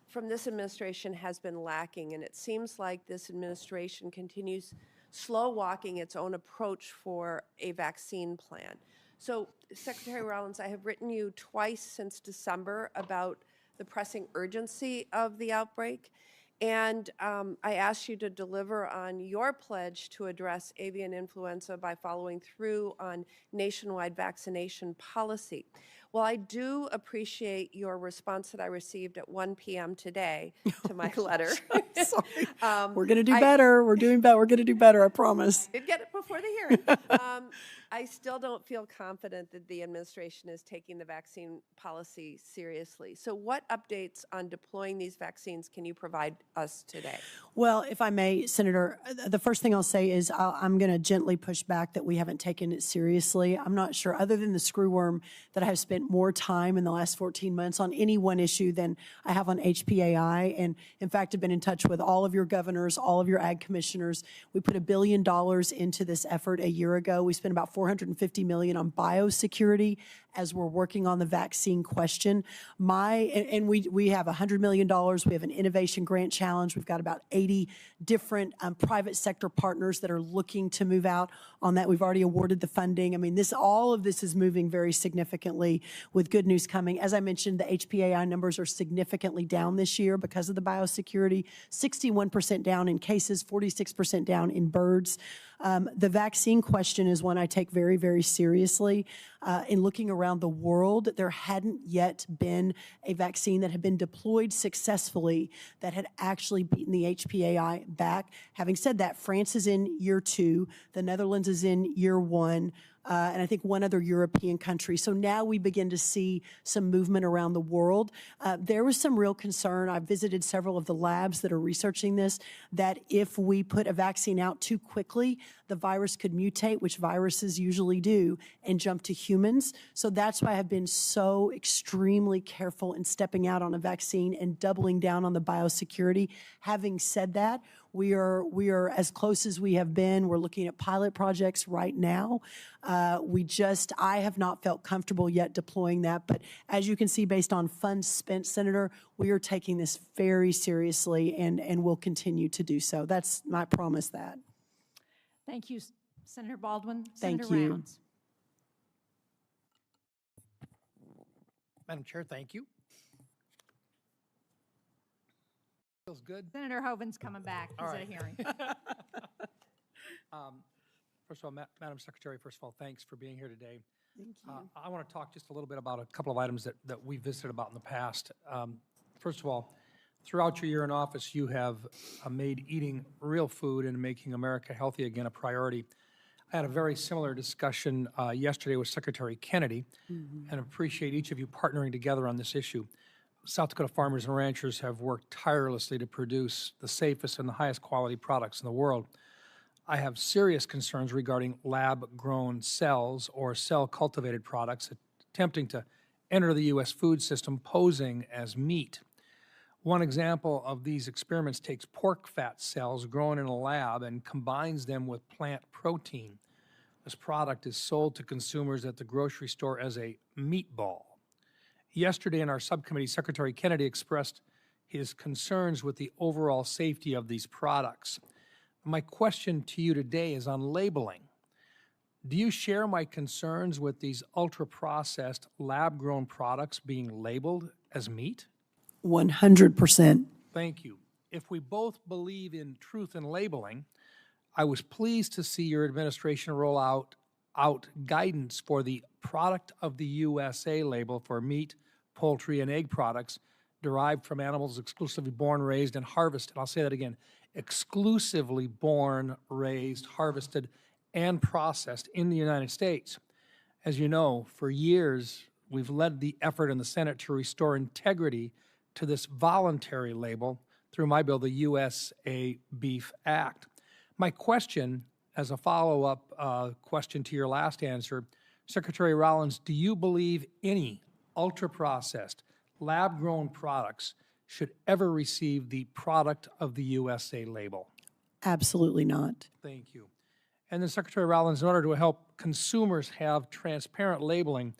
from this administration has been lacking, and it seems like this administration continues slow walking its own approach for a vaccine plan. So, Secretary Rollins, I have written you twice since December about the pressing urgency of the outbreak, and I asked you to deliver on your pledge to address avian influenza by following through on nationwide vaccination policy. Well, I do appreciate your response that I received at 1 p.m. today to my letter.
Sorry. We're going to do better. We're doing better. We're going to do better, I promise.
Did get it before the hearing. I still don't feel confident that the administration is taking the vaccine policy seriously. So what updates on deploying these vaccines can you provide us today?
Well, if I may, Senator, the first thing I'll say is I'm going to gently push back that we haven't taken it seriously. I'm not sure, other than the screwworm, that I have spent more time in the last 14 months on any one issue than I have on HPAI. And in fact, I've been in touch with all of your governors, all of your ag commissioners. We put $1 billion into this effort a year ago. We spent about $450 million on biosecurity as we're working on the vaccine question. And we have $100 million. We have an innovation grant challenge. We've got about 80 different private sector partners that are looking to move out on that. We've already awarded the funding. I mean, all of this is moving very significantly with good news coming. As I mentioned, the HPAI numbers are significantly down this year because of the biosecurity, 61% down in cases, 46% down in birds. The vaccine question is one I take very, very seriously. In looking around the world, there hadn't yet been a vaccine that had been deployed successfully that had actually beaten the HPAI back. Having said that, France is in year 2, the Netherlands is in year 1, and I think one other European country. So now we begin to see some movement around the world. There was some real concern. I visited several of the labs that are researching this, that if we put a vaccine out too quickly, the virus could mutate, which viruses usually do, and jump to humans. So that's why I've been so extremely careful in stepping out on a vaccine and doubling down on the biosecurity. Having said that, we are as close as we have been. We're looking at pilot projects right now. I have not felt comfortable yet deploying that, but as you can see, based on funds spent, Senator, we are taking this very seriously and will continue to do so. That's my promise that.
Thank you, Senator Baldwin.
Thank
Senator
you.
Rounds.
Madam Chair, thank you. Feels good.
Senator Hovind's coming back. He's
All
at a
right.
hearing.
First of all, Madam Secretary, first of all, thanks for being here today.
Thank you.
I want to talk just a little bit about a couple of items that we visited about in the past. First of all, throughout your year in office, you have made eating real food and making America healthy again a priority. I had a very similar discussion yesterday with Secretary Kennedy, and appreciate each of you partnering together on this issue. South Dakota farmers and ranchers have worked tirelessly to produce the safest and the highest quality products in the world. I have serious concerns regarding lab-grown cells or cell-cultivated products attempting to enter the U.S. food system posing as meat. One example of these experiments takes pork fat cells grown in a lab and combines them with plant protein. this product is sold to consumers at the grocery store as a meatball. Yesterday in our subcommittee, Secretary Kennedy expressed his concerns with the overall safety of these products. My question to you today is on labeling. Do you share my concerns with these ultra-processed, lab-grown products being labeled as meat?
100%.
Thank you. If we both believe in truth in labeling, I was pleased to see your administration roll out guidance for the Product of the USA label for meat, poultry, and egg products derived from animals exclusively born, raised, and harvested. I'll say that again, exclusively born, raised, harvested, and processed in the United States. As you know, for years, we've led the effort in the Senate to restore integrity to this voluntary label through my bill, the USA Beef Act. My question, as a follow-up question to your last answer, Secretary Rollins, do you believe any ultra-processed, lab-grown products should ever receive the Product of the USA label?
Absolutely not.
Thank you. And then Secretary Rollins, in order to help consumers have transparent labeling,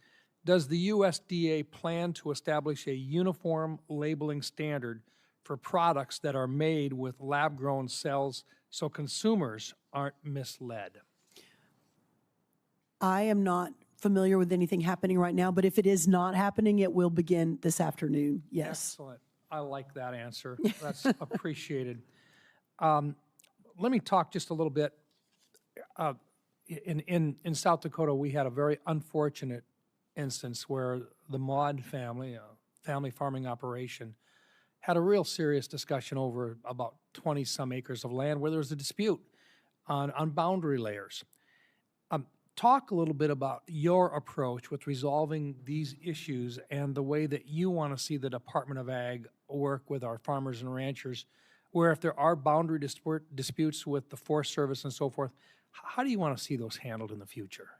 does the USDA plan to establish a uniform labeling standard for products that are made with lab-grown cells so consumers aren't misled?
I am not familiar with anything happening right now, but if it is not happening, it will begin this afternoon, yes.
Excellent. I like that answer. That's appreciated. Let me talk just a little bit. In South Dakota, we had a very unfortunate instance where the Maud family, a family farming operation, had a real serious discussion over about 20-some acres of land where there was a dispute on boundary layers. Talk a little bit about your approach with resolving these issues and the way that you want to see the Department of Ag work with our farmers and ranchers, where if there are boundary disputes with the Forest Service and so forth, how do you want to see those handled in the future?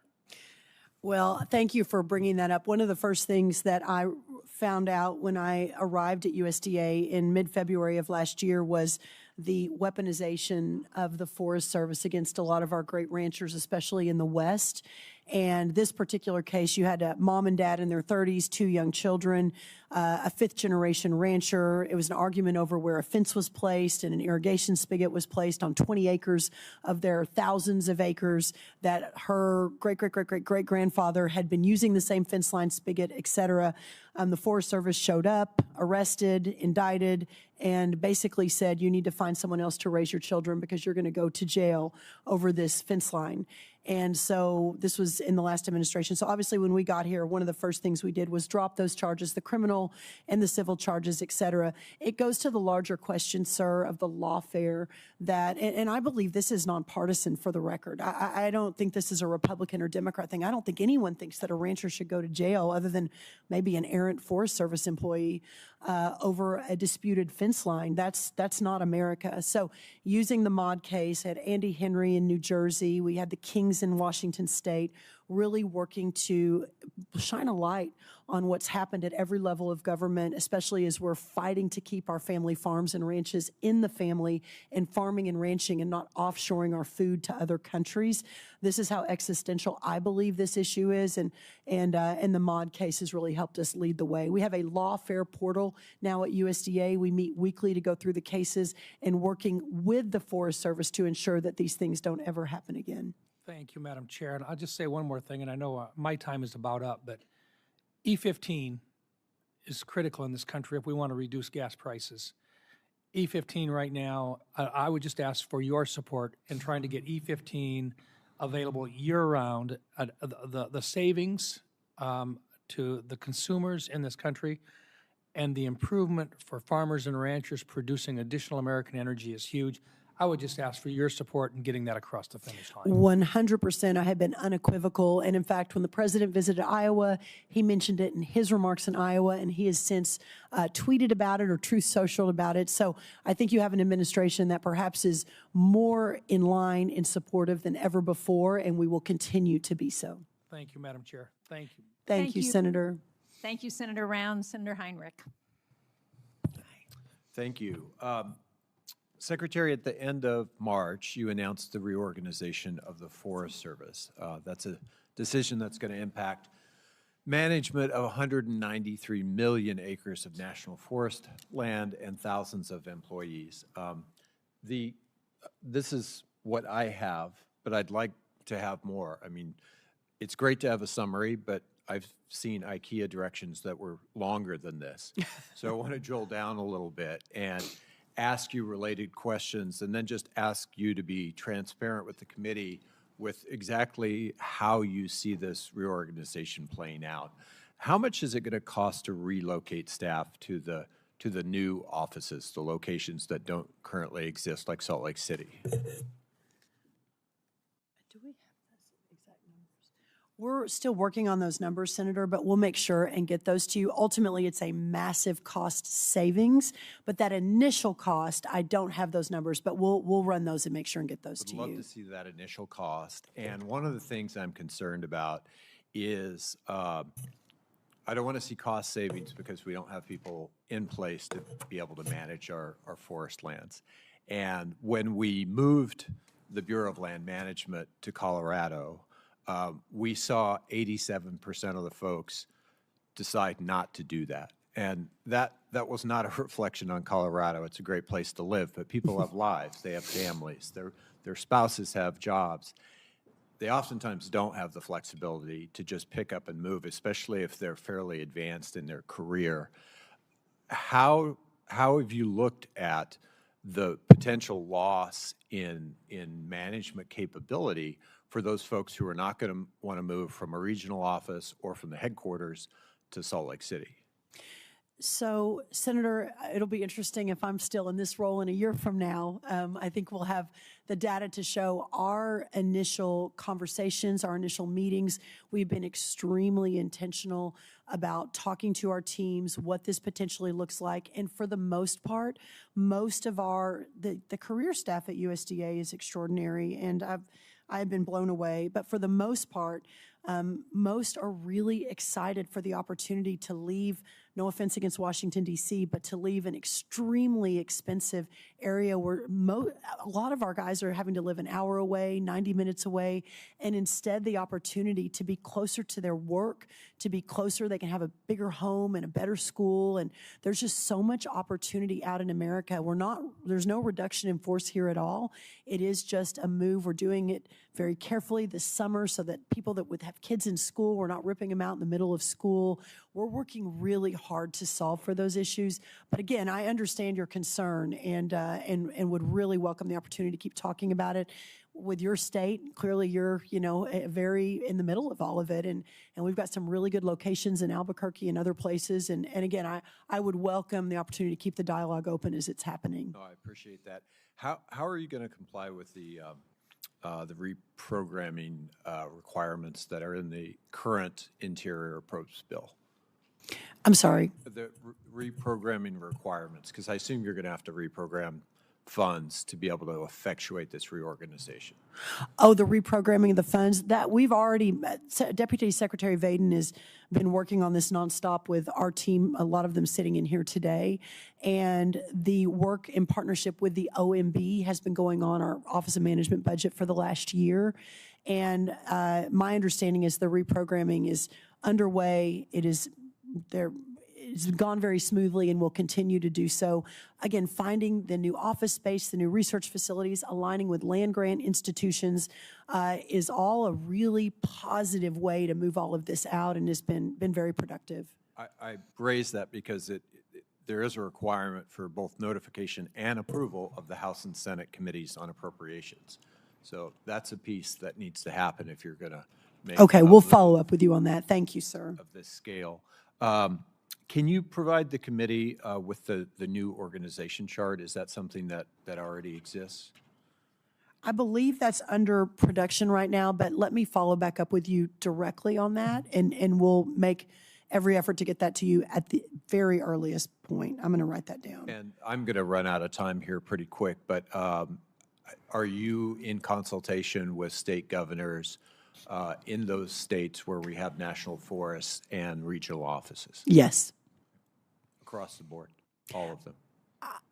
Well, thank you for bringing that up. One of the first things that I found out when I arrived at USDA in mid-February of last year was the weaponization of the Forest Service against a lot of our great ranchers, especially in the West. And this particular case, you had a mom and dad in their 30s, 2 young children, a 5th-generation rancher. It was an argument over where a fence was placed and an irrigation spigot was placed on 20 acres of their thousands of acres that her great-great-great-great-great-grandfather had been using the same fence line spigot, et cetera. The Forest Service showed up, arrested, indicted, and basically said, you need to find someone else to raise your children because you're going to go to jail over this fence line. And so this was in the last administration. So obviously when we got here, one of the first things we did was drop those charges, the criminal and the civil charges, et cetera. It goes to the larger question, sir, of the lawfare that, and I believe this is nonpartisan for the record. I don't think this is a Republican or Democrat thing. I don't think anyone thinks that a rancher should go to jail other than maybe an errant Forest Service employee over a disputed fence line. That's not America. So using the Maud case at Andy Henry in New Jersey, we had the Kings in Washington State, really working to shine a light on what's happened at every level of government, especially as we're fighting to keep our family farms and ranches in the family and farming and ranching and not offshoring our food to other countries. This is how existential I believe this issue is, and the Maud case has really helped us lead the way. We have a lawfare portal now at USDA. We meet weekly to go through the cases and working with the Forest Service to ensure that these things don't ever happen again.
Thank you, Madam Chair. And I'll just say one more thing, and I know my time is about up, but E15 is critical in this country if we want to reduce gas prices. E15 right now, I would just ask for your support in trying to get E15 available year-round. The savings to the consumers in this country and the improvement for farmers and ranchers producing additional American energy is huge. I would just ask for your support in getting that across the finish line.
100%. I have been unequivocal. And in fact, when the president visited Iowa, he mentioned it in his remarks in Iowa, and he has since tweeted about it or Truth Social about it. So I think you have an administration that perhaps is more in line and supportive than ever before, and we will continue to be so.
Thank you, Madam Chair. Thank you.
Thank you, Senator.
Thank you, Senator Round. Senator Heinrich.
Thank you. Secretary, at the end of March, you announced the reorganization of the Forest Service. That's a decision that's going to impact management of 193 million acres of national forest land and thousands of employees. This is what I have, but I'd like to have more. I mean, it's great to have a summary, but I've seen IKEA directions that were longer than this. So I want to drill down a little bit and ask you related questions, and then just ask you to be transparent with the committee with exactly how you see this reorganization playing out. How much is it going to cost to relocate staff to the new offices, the locations that don't currently exist, like Salt Lake City?
Do we have those exact numbers? We're still working on those numbers, Senator, but we'll make sure and get those to you. Ultimately, it's a massive cost savings, but that initial cost, I don't have those numbers, but we'll run those and make sure and get those to you.
I'd love to see that initial cost. And one of the things I'm concerned about is I don't want to see cost savings because we don't have people in place to be able to manage our forest lands. And when we moved the Bureau of Land Management to Colorado, we saw 87% of the folks decide not to do that. And that was not a reflection on Colorado. It's a great place to live, but people have lives, they have families, their spouses have jobs. They oftentimes don't have the flexibility to just pick up and move, especially if they're fairly advanced in their career. How have you looked at the potential loss in management capability for those folks who are not going to want to move from a regional office or from the headquarters to Salt Lake City?
So, Senator, it'll be interesting if I'm still in this role in a year from now. I think we'll have the data to show our initial conversations, our initial meetings. We've been extremely intentional about talking to our teams, what this potentially looks like. And for the most part, most of the career staff at USDA is extraordinary, and I've been blown away. But for the most part, most are really excited for the opportunity to leave, no offense against Washington, D.C., but to leave an extremely expensive area where a lot of our guys are having to live an hour away, 90 minutes away, and instead the opportunity to be closer to their work, to be closer, they can have a bigger home and a better school, and there's just so much opportunity out in America. There's no reduction in force here at all. It is just a move. We're doing it very carefully this summer so that people that would have kids in school, we're not ripping them out in the middle of school. We're working really hard to solve for those issues. But again, I understand your concern and would really welcome the opportunity to keep talking about it with your state. Clearly, you're very in the middle of all of it, and we've got some really good locations in Albuquerque and other places. And again, I would welcome the opportunity to keep the dialogue open as it's happening.
No, I appreciate that. How are you going to comply with the reprogramming requirements that are in the current Interior Approach bill?
I'm sorry?
The reprogramming requirements, because I assume you're going to have to reprogram funds to be able to effectuate this reorganization.
Oh, the reprogramming of the funds, that we've already, Deputy Secretary Vaden has been working on this nonstop with our team, a lot of them sitting in here today. And the work in partnership with the OMB has been going on, our Office of Management budget, for the last year. And my understanding is the reprogramming is underway. It's gone very smoothly and will continue to do so. Again, finding the new office space, the new research facilities, aligning with land-grant institutions is all a really positive way to move all of this out, and has been very productive.
I raise that because there is a requirement for both notification and approval of the House and Senate committees on appropriations. So that's a piece that needs to happen if you're going to make
Okay, we'll follow up with you on that. Thank you, sir.
Of this scale. Can you provide the committee with the new organization chart? Is that something that already exists?
I believe that's under production right now, but let me follow back up with you directly on that, and we'll make every effort to get that to you at the very earliest point. I'm going to write that down.
And I'm going to run out of time here pretty quick, but are you in consultation with state governors in those states where we have national forests and regional offices?
Yes.
Across the board, all of them?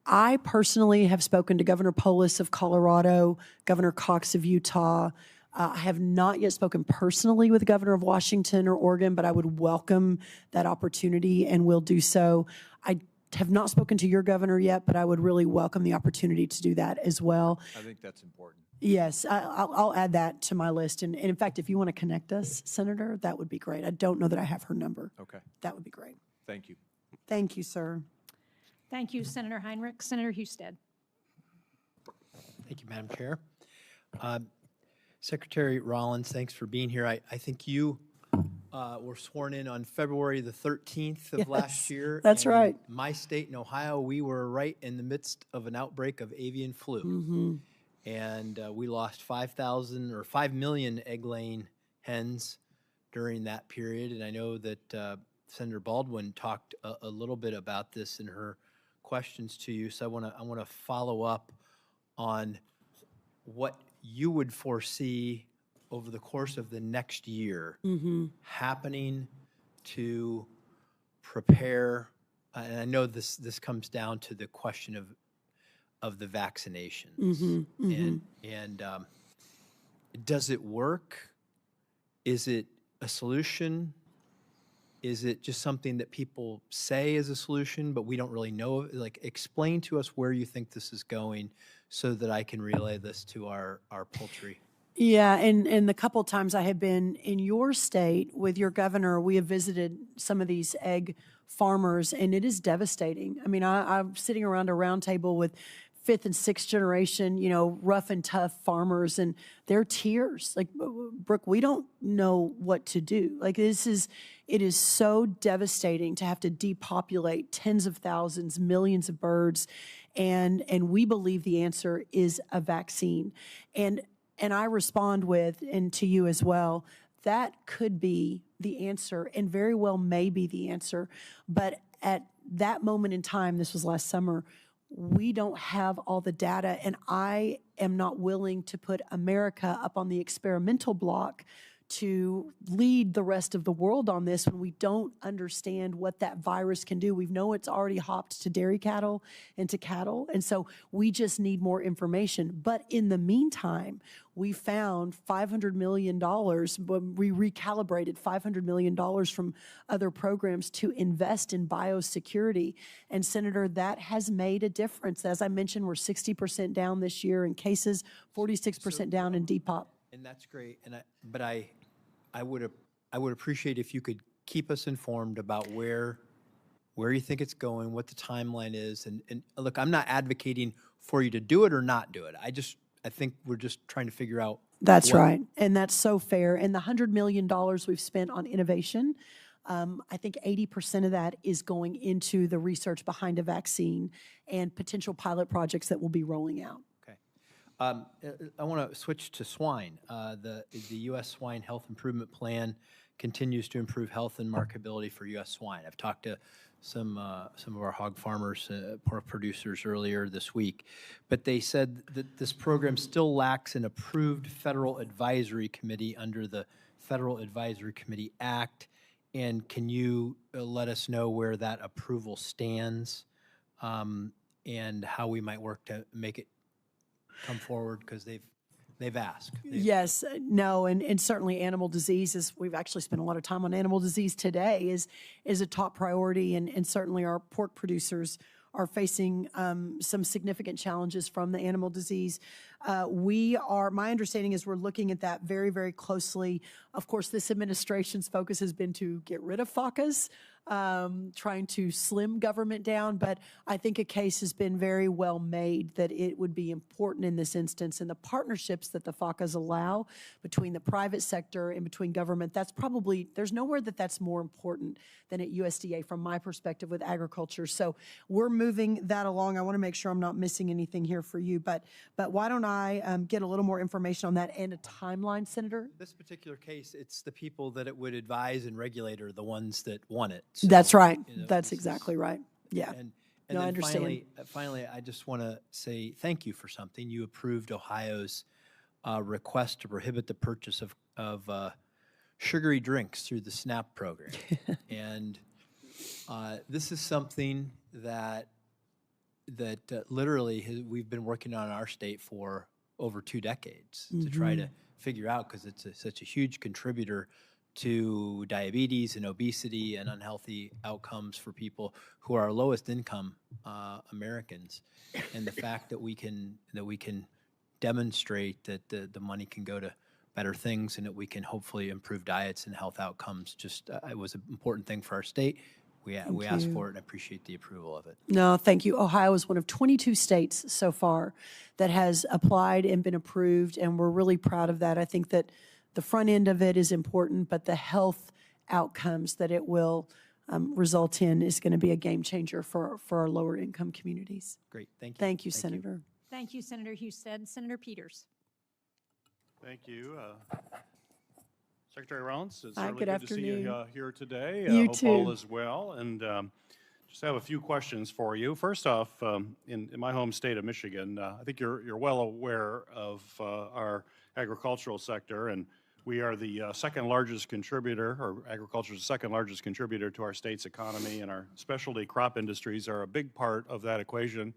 I personally have spoken to Governor Polis of Colorado, Governor Cox of Utah. I have not yet spoken personally with the governor of Washington or Oregon, but I would welcome that opportunity and will do so. I have not spoken to your governor yet, but I would really welcome the opportunity to do that as well.
I think that's important.
Yes, I'll add that to my list. And in fact, if you want to connect us, Senator, that would be great. I don't know that I have her number.
Okay.
That would be great.
Thank you.
Thank you, sir.
Thank you, Senator Heinrich. Senator Husted.
Thank you, Madam Chair. Secretary Rollins, thanks for being here. I think you were sworn in on February the 13th of last year.
That's
and
right.
My state in Ohio, we were right in the midst of an outbreak of avian flu. And we lost 5 million egg-laying hens during that period. And I know that Senator Baldwin talked a little bit about this in her questions to you. So I want to follow up on what you would foresee over the course of the next year happening to prepare. And I know this comes down to the question of the vaccinations. And does it work? Is it a solution? Is it just something that people say is a solution, but we don't really know? Like, explain to us where you think this is going so that I can relay this to our poultry.
Yeah, and the couple times I have been in your state with your governor, we have visited some of these egg farmers, and it is devastating. I mean, I'm sitting around a round table with 5th and 6th generation, rough and tough farmers, and they're tears. Like, Brooke, we don't know what to do. Like, it is so devastating to have to depopulate tens of thousands, millions of birds, and we believe the answer is a vaccine. And I respond with, and to you as well, that could be the answer and very well may be the answer. But at that moment in time, this was last summer, we don't have all the data, and I am not willing to put America up on the experimental block to lead the rest of the world on this when we don't understand what that virus can do. We know it's already hopped to dairy cattle and to cattle, and so we just need more information. But in the meantime, we found $500 million, we recalibrated $500 million from other programs to invest in biosecurity. And Senator, that has made a difference. As I mentioned, we're 60% down this year in cases, 46% down in depop.
And that's great. But I would appreciate if you could keep us informed about where you think it's going, what the timeline is. And look, I'm not advocating for you to do it or not do it. I think we're just trying to figure out.
That's right. And that's so fair. And the $100 million we've spent on innovation, I think 80% of that is going into the research behind a vaccine and potential pilot projects that we'll be rolling out.
I want to switch to swine. The U.S. Swine Health Improvement Plan continues to improve health and marketability for U.S. swine. I've talked to some of our hog farmers, pork producers earlier this week, but they said that this program still lacks an approved federal advisory committee under the Federal Advisory Committee Act. And can you let us know where that approval stands and how we might work to make it come forward, because they've asked.
Yes, no, and certainly animal disease we've actually spent a lot of time on animal disease today, is a top priority, and certainly our pork producers are facing some significant challenges from the animal disease. My understanding is we're looking at that very, very closely. Of course, this administration's focus has been to get rid of FACAs, trying to slim government down, but I think a case has been very well made that it would be important in this instance, and the partnerships that the FACAs allow between the private sector and between government, there's nowhere that's more important than at USDA from my perspective with agriculture. So we're moving that along. I want to make sure I'm not missing anything here for you, but why don't I get a little more information on that and a timeline, Senator?
This particular case, it's the people that it would advise and regulate are the ones that want it. So,
That's right. That's exactly right. Yeah.
And
No, I
then
understand.
finally, I just want to say thank you for something. You approved Ohio's request to prohibit the purchase of sugary drinks through the SNAP program. And this is something that literally we've been working on in our state for over 2 decades to try to figure out, because it's such a huge contributor to diabetes and obesity and unhealthy outcomes for people who are lowest income Americans. And the fact that we can demonstrate that the money can go to better things and that we can hopefully improve diets and health outcomes, just it was an important thing for our state. We asked for it and appreciate the approval of it.
No, thank you. Ohio is one of 22 states so far that has applied and been approved, and we're really proud of that. I think that the front end of it is important, but the health outcomes that it will result in is going to be a game changer for our lower income communities.
Great, thank you.
Thank you, Senator.
Thank you, Senator Houston. Senator Peters.
Thank you. Secretary Rollins, it's
Hi,
really
good
good to see you
afternoon.
here today.
You
hope
too.
all is well. And just have a few questions for you. First off, in my home state of Michigan, I think you're well aware of our agricultural sector, and we are the second largest contributor, or agriculture is the second largest contributor to our state's economy, and our specialty crop industries are a big part of that equation.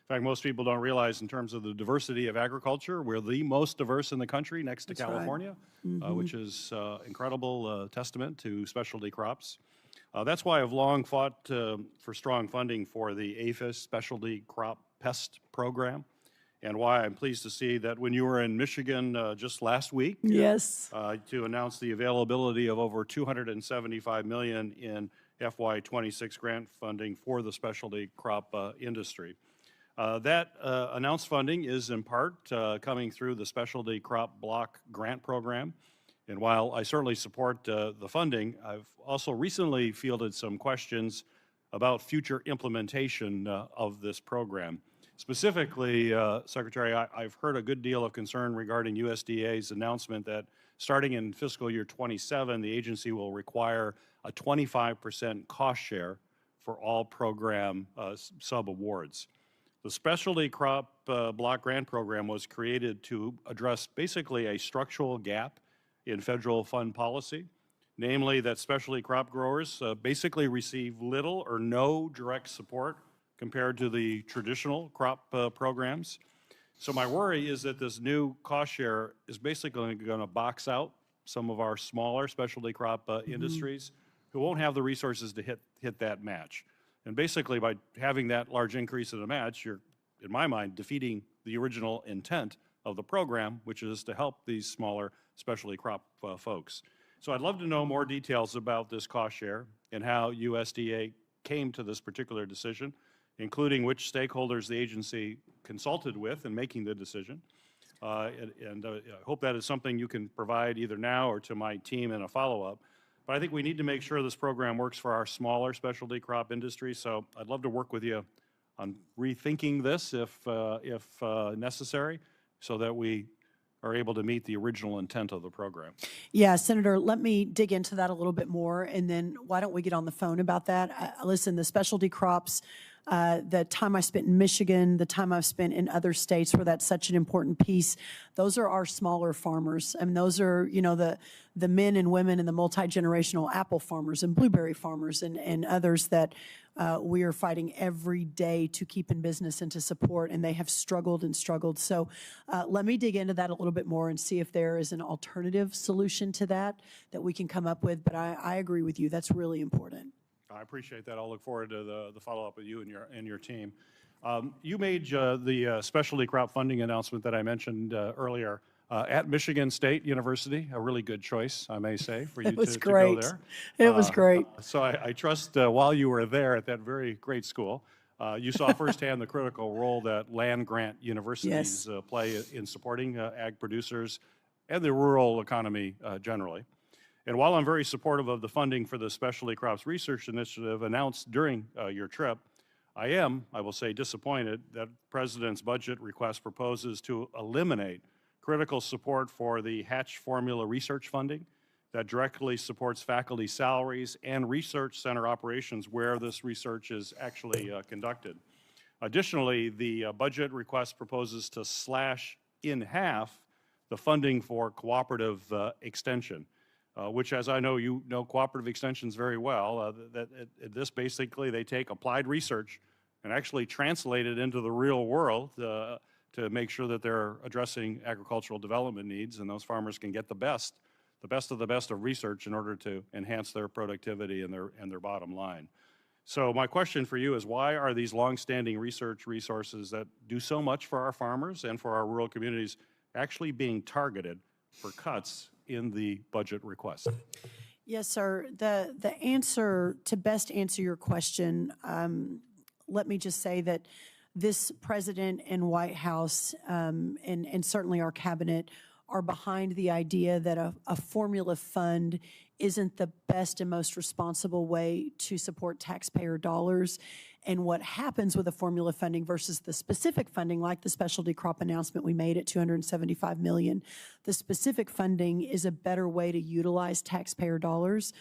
In fact, most people don't realize, in terms of the diversity of agriculture, we're the most diverse in the country, next to California, which is incredible testament to specialty crops. That's why I've long fought for strong funding for the APHIS Specialty Crop Pest Program, and why I'm pleased to see that when you were in Michigan just last week,
Yes.
to announce the availability of over $275 million in FY26 grant funding for the specialty crop industry. That announced funding is in part coming through the Specialty Crop Block Grant Program. And while I certainly support the funding, I've also recently fielded some questions about future implementation of this program. Specifically, Secretary, I've heard a good deal of concern regarding USDA's announcement that starting in fiscal year 27, the agency will require a 25% cost share for all program sub-awards. The Specialty Crop Block Grant Program was created to address basically a structural gap in federal fund policy, namely that specialty crop growers basically receive little or no direct support compared to the traditional crop programs. So my worry is that this new cost share is basically going to box out some of our smaller specialty crop industries who won't have the resources to hit that match. And basically, by having that large increase in the match, you're, in my mind, defeating the original intent of the program, which is to help these smaller specialty crop folks. So I'd love to know more details about this cost share and how USDA came to this particular decision, including which stakeholders the agency consulted with in making the decision. I hope that is something you can provide either now or to my team in a follow-up. But I think we need to make sure this program works for our smaller specialty crop industry. So I'd love to work with you on rethinking this if necessary, so that we are able to meet the original intent of the program.
Yeah, Senator, let me dig into that a little bit more, and then why don't we get on the phone about that? Listen, the specialty crops, the time I spent in Michigan, the time I've spent in other states where that's such an important piece, those are our smaller farmers. And those are, you know, the men and women and the multi-generational apple farmers and blueberry farmers and others that we are fighting every day to keep in business and to support, and they have struggled and struggled. So let me dig into that a little bit more and see if there is an alternative solution to that we can come up with. But I agree with you. That's really important.
I appreciate that. I'll look forward to the follow-up with you and your team. You made the specialty crop funding announcement that I mentioned earlier at Michigan State University, a really good choice, I may say, for you to go there.
It was great.
So I trust while you were there at that very great school, you saw firsthand the critical role that land-grant universities play in supporting ag producers and the rural economy generally. And while I'm very supportive of the funding for the Specialty Crops Research Initiative announced during your trip, I will say, disappointed that the President's budget request proposes to eliminate critical support for the Hatch Formula research funding that directly supports faculty salaries and research center operations where this research is actually conducted. Additionally, the budget request proposes to slash in half the funding for cooperative extension. Which, as I know, you know cooperative extensions very well, this basically, they take applied research and actually translate it into the real world to make sure that they're addressing agricultural development needs, and those farmers can get the best of the best of research in order to enhance their productivity and their bottom line. So my question for you is, why are these longstanding research resources that do so much for our farmers and for our rural communities actually being targeted for cuts in the budget request?
Yes, sir. The answer, to best answer your question, let me just say that this president and White House, and certainly our cabinet, are behind the idea that a formula fund isn't the best and most responsible way to support taxpayer dollars. And what happens with the formula funding versus the specific funding, like the specialty crop announcement we made at $275 million, the specific funding is a better way to utilize taxpayer dollars.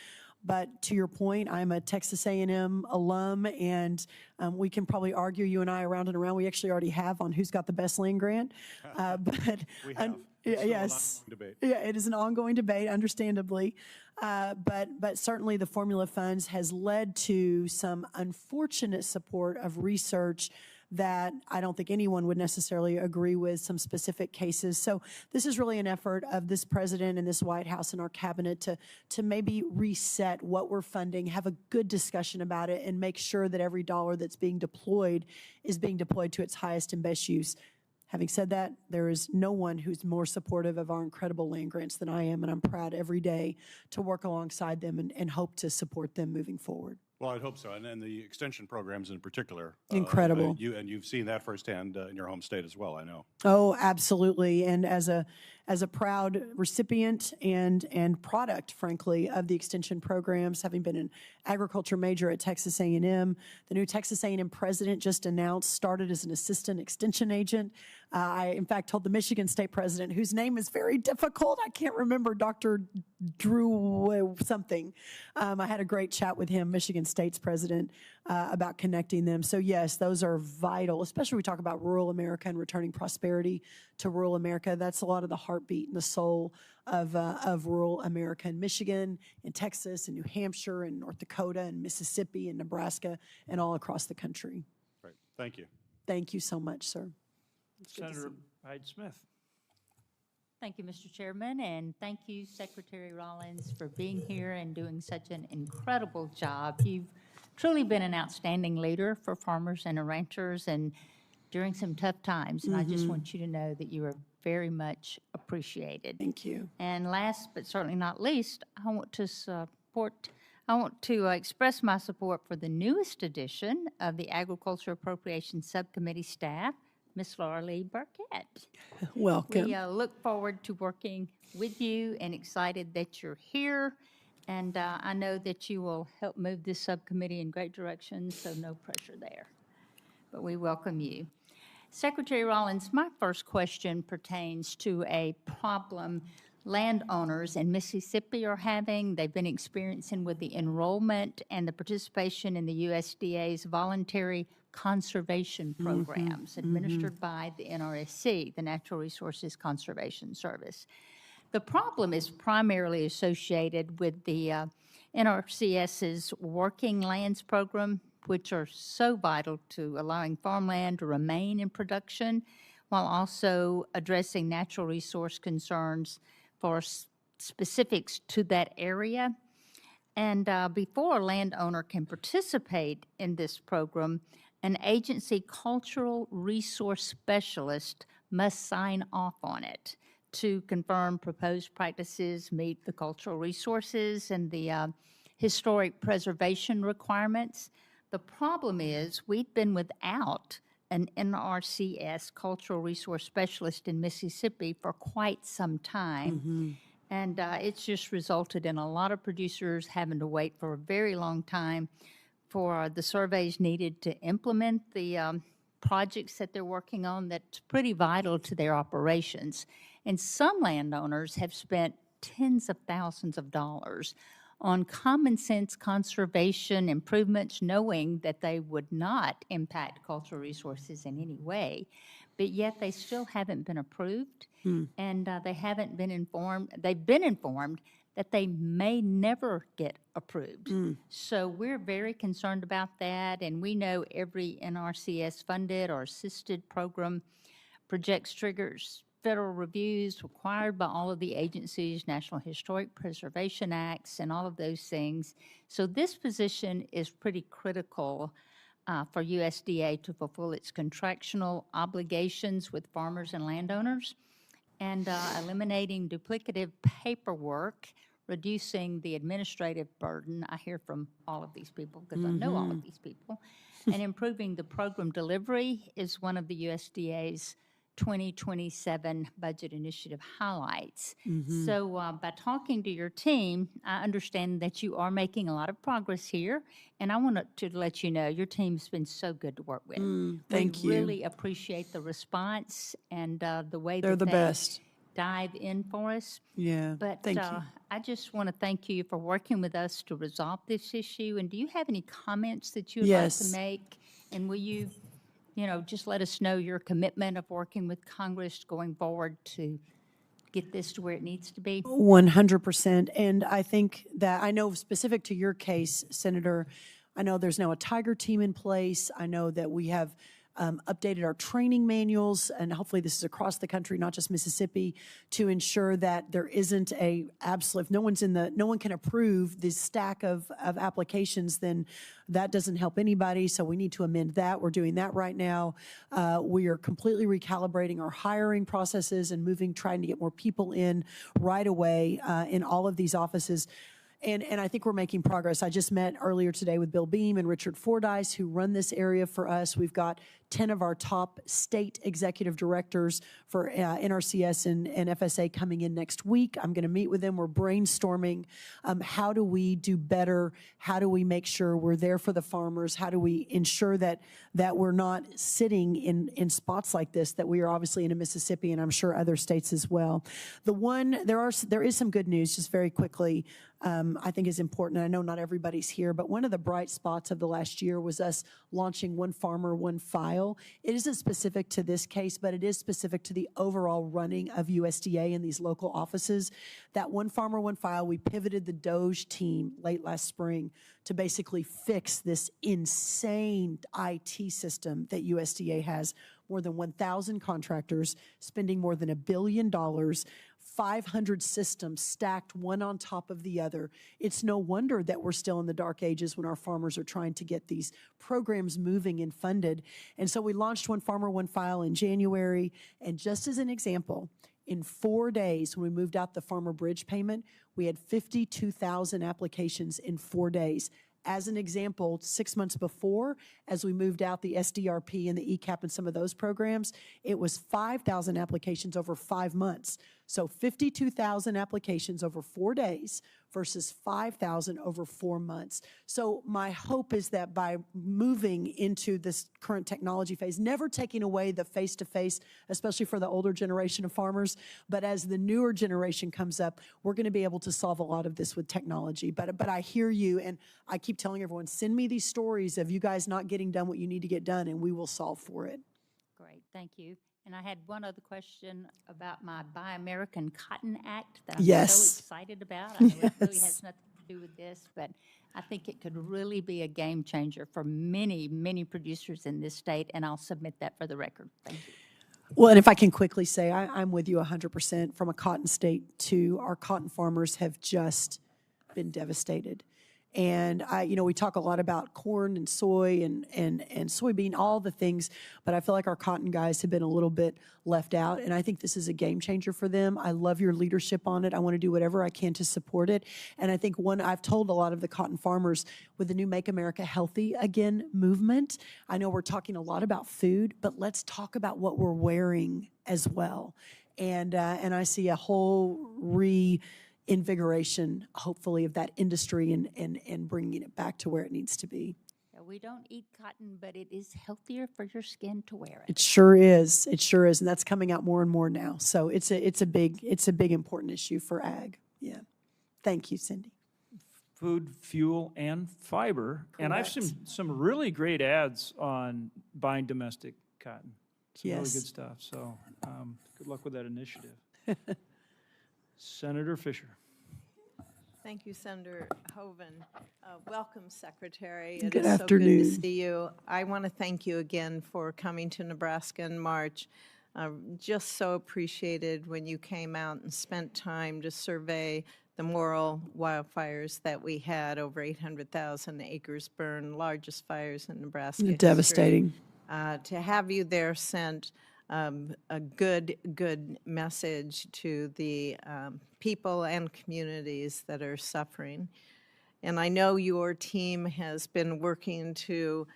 But to your point, I'm a Texas A&M alum, and we can probably argue, you and I, around and around. We actually already have on who's got the best land grant. But
We have.
yes,
Debate.
yeah, it is an ongoing debate, understandably. But certainly the formula funds has led to some unfortunate support of research that I don't think anyone would necessarily agree with, some specific cases. So this is really an effort of this president and this White House and our cabinet to maybe reset what we're funding, have a good discussion about it, and make sure that every dollar that's being deployed is being deployed to its highest and best use. Having said that, there is no one who's more supportive of our incredible land grants than I am, and I'm proud every day to work alongside them and hope to support them moving forward.
Well, I'd hope so, and the extension programs in particular.
Incredible.
You've seen that firsthand in your home state as well, I know.
Oh, absolutely. And as a proud recipient and product, frankly, of the extension programs, having been an agriculture major at Texas A&M, the new Texas A&M president just announced, started as an assistant extension agent. I, in fact, told the Michigan State president, whose name is very difficult, I can't remember, Dr. Drew something. I had a great chat with him, Michigan State's president, about connecting them. So yes, those are vital, especially when we talk about rural America and returning prosperity to rural America. That's a lot of the heartbeat and the soul of rural America in Michigan, in Texas, in New Hampshire, in North Dakota, and Mississippi, and Nebraska, and all across the country.
Right. Thank you.
Thank you so much, sir.
Senator Hyde-Smith.
Thank you, Mr. Chairman, and thank you, Secretary Rollins, for being here and doing such an incredible job. You've truly been an outstanding leader for farmers and ranchers and during some tough times, and I just want you to know that you are very much appreciated.
Thank you.
And last but certainly not least, I want to express my support for the newest addition of the Agriculture Appropriations Subcommittee staff, Ms. Laura Lee Burkett.
Welcome.
We look forward to working with you and excited that you're here. And I know that you will help move this subcommittee in great direction, so no pressure there. But we welcome you. Secretary Rollins, my first question pertains to a problem landowners in Mississippi are having. They've been experiencing with the enrollment and the participation in the USDA's voluntary conservation programs administered by the NRSC, the Natural Resources Conservation Service. The problem is primarily associated with the NRCS's Working Lands Program, which are so vital to allowing farmland to remain in production while also addressing natural resource concerns for specifics to that area. And before a landowner can participate in this program, an agency cultural resource specialist must sign off on it to confirm proposed practices meet the cultural resources and the historic preservation requirements. The problem is we've been without an NRCS cultural resource specialist in Mississippi for quite some time. And it's just resulted in a lot of producers having to wait for a very long time for the surveys needed to implement the projects that they're working on that's pretty vital to their operations. And some landowners have spent tens of thousands of dollars on common sense conservation improvements, knowing that they would not impact cultural resources in any way, but yet they still haven't been approved, and they haven't been informed. They've been informed that they may never get approved. So we're very concerned about that, and we know every NRCS-funded or assisted program projects triggers federal reviews required by all of the agencies, National Historic Preservation Acts, and all of those things. So this position is pretty critical for USDA to fulfill its contractual obligations with farmers and landowners, and eliminating duplicative paperwork, reducing the administrative burden. I hear from all of these people because I know all of these people, and improving the program delivery is one of the USDA's 2027 budget initiative highlights. So by talking to your team, I understand that you are making a lot of progress here, and I want to let you know your team's been so good to work with.
Thank you.
We really appreciate the response and the way
They're
that
the
they
best.
dive in for us.
Yeah,
But
thank you.
I just want to thank you for working with us to resolve this issue. And do you have any comments that you would like to
Yes.
make? And will you, just let us know your commitment of working with Congress going forward to get this to where it needs to be?
100%. And I think that I know specific to your case, Senator, I know there's now a Tiger team in place. I know that we have updated our training manuals, and hopefully this is across the country, not just Mississippi, to ensure that there isn't a absolute, if no one can approve this stack of applications, then that doesn't help anybody. So we need to amend that. We're doing that right now. We are completely recalibrating our hiring processes and trying to get more people in right away in all of these offices. And I think we're making progress. I just met earlier today with Bill Beam and Richard Fordyce, who run this area for us. We've got 10 of our top state executive directors for NRCS and FSA coming in next week. I'm going to meet with them. We're brainstorming how do we do better? How do we make sure we're there for the farmers? How do we ensure that we're not sitting in spots like this, that we are obviously in Mississippi, and I'm sure other states as well. There is some good news, just very quickly, I think is important. I know not everybody's here, but one of the bright spots of the last year was us launching One Farmer, One File. It isn't specific to this case, but it is specific to the overall running of USDA in these local offices. That One Farmer, One File, we pivoted the Doge team late last spring to basically fix this insane IT system that USDA has. More than 1,000 contractors spending more than $1 billion, 500 systems stacked one on top of the other. It's no wonder that we're still in the dark ages when our farmers are trying to get these programs moving and funded. And so we launched One Farmer, One File in January. And just as an example, in 4 days, when we moved out the farmer bridge payment, we had 52,000 applications in 4 days. As an example, 6 months before, as we moved out the SDRP and the ECAP and some of those programs, it was 5,000 applications over 5 months. So 52,000 applications over 4 days versus 5,000 over 4 months. So my hope is that by moving into this current technology phase, never taking away the face-to-face, especially for the older generation of farmers, but as the newer generation comes up, we're going to be able to solve a lot of this with technology. But I hear you, and I keep telling everyone, send me these stories of you guys not getting done what you need to get done, and we will solve for it.
Great, thank you. And I had one other question about my Buy American Cotton Act that I'm so excited about. I know it really has nothing to do with this, but I think it could really be a game changer for many, many producers in this state, and I'll submit that for the record. Thank you.
Well, and if I can quickly say, I'm with you 100% from a cotton state too. Our cotton farmers have just been devastated. And we talk a lot about corn and soy and soybean, all the things, but I feel like our cotton guys have been a little bit left out, and I think this is a game changer for them. I love your leadership on it. I want to do whatever I can to support it. And I think I've told a lot of the cotton farmers with the new Make America Healthy Again movement, I know we're talking a lot about food, but let's talk about what we're wearing as well. And I see a whole invigoration, hopefully, of that industry and bringing it back to where it needs to be.
Yeah, we don't eat cotton, but it is healthier for your skin to wear it.
It sure is. It sure is, and that's coming out more and more now. So it's a big important issue for ag. Yeah. Thank you, Cindy.
Food, fuel, and fiber. And I've seen some really great ads on buying domestic cotton. Some really good stuff. So good luck with that initiative. Senator Fisher.
Thank you, Senator Hoven. Welcome, Secretary.
Good
It is
afternoon.
so good to see you. I want to thank you again for coming to Nebraska in March. Just so appreciated when you came out and spent time to survey the Morrill wildfires that we had, over 800,000 acres burned, largest fires in Nebraska history.
Devastating.
To have you there sent a good message to the people and communities that are suffering. And I know your team has been working to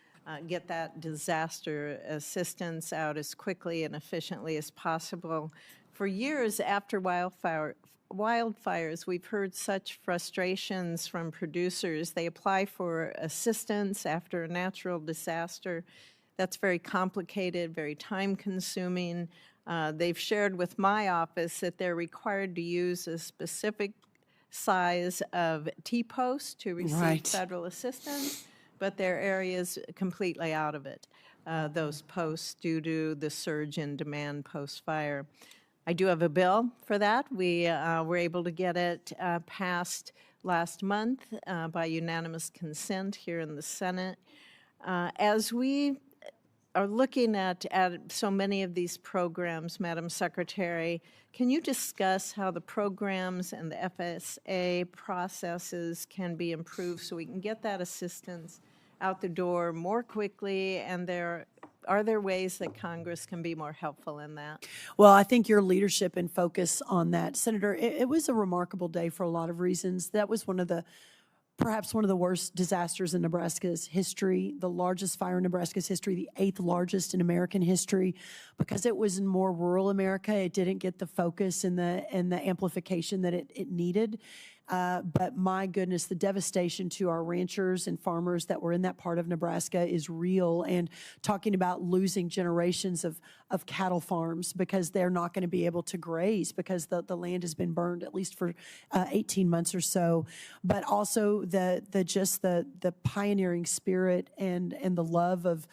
get that disaster assistance out as quickly and efficiently as possible. For years after wildfires, we've heard such frustrations from producers. They apply for assistance after a natural disaster. That's very complicated, very time-consuming. They've shared with my office that they're required to use a specific size of T-post to receive
Right.
federal assistance, but their area is completely out of it, those posts, due to the surge in demand post-fire. I do have a bill for that. We were able to get it passed last month by unanimous consent here in the Senate. As we are looking at so many of these programs, Madam Secretary, can you discuss how the programs and the FSA processes can be improved so we can get that assistance out the door more quickly, and are there ways that Congress can be more helpful in that?
Well, I think your leadership and focus on that, Senator, it was a remarkable day for a lot of reasons. That was perhaps one of the worst disasters in Nebraska's history, the largest fire in Nebraska's history, the 8th largest in American history. Because it was in more rural America, it didn't get the focus and the amplification that it needed. But my goodness, the devastation to our ranchers and farmers that were in that part of Nebraska is real. And talking about losing generations of cattle farms because they're not going to be able to graze because the land has been burned at least for 18 months or so. But also the pioneering spirit and the love of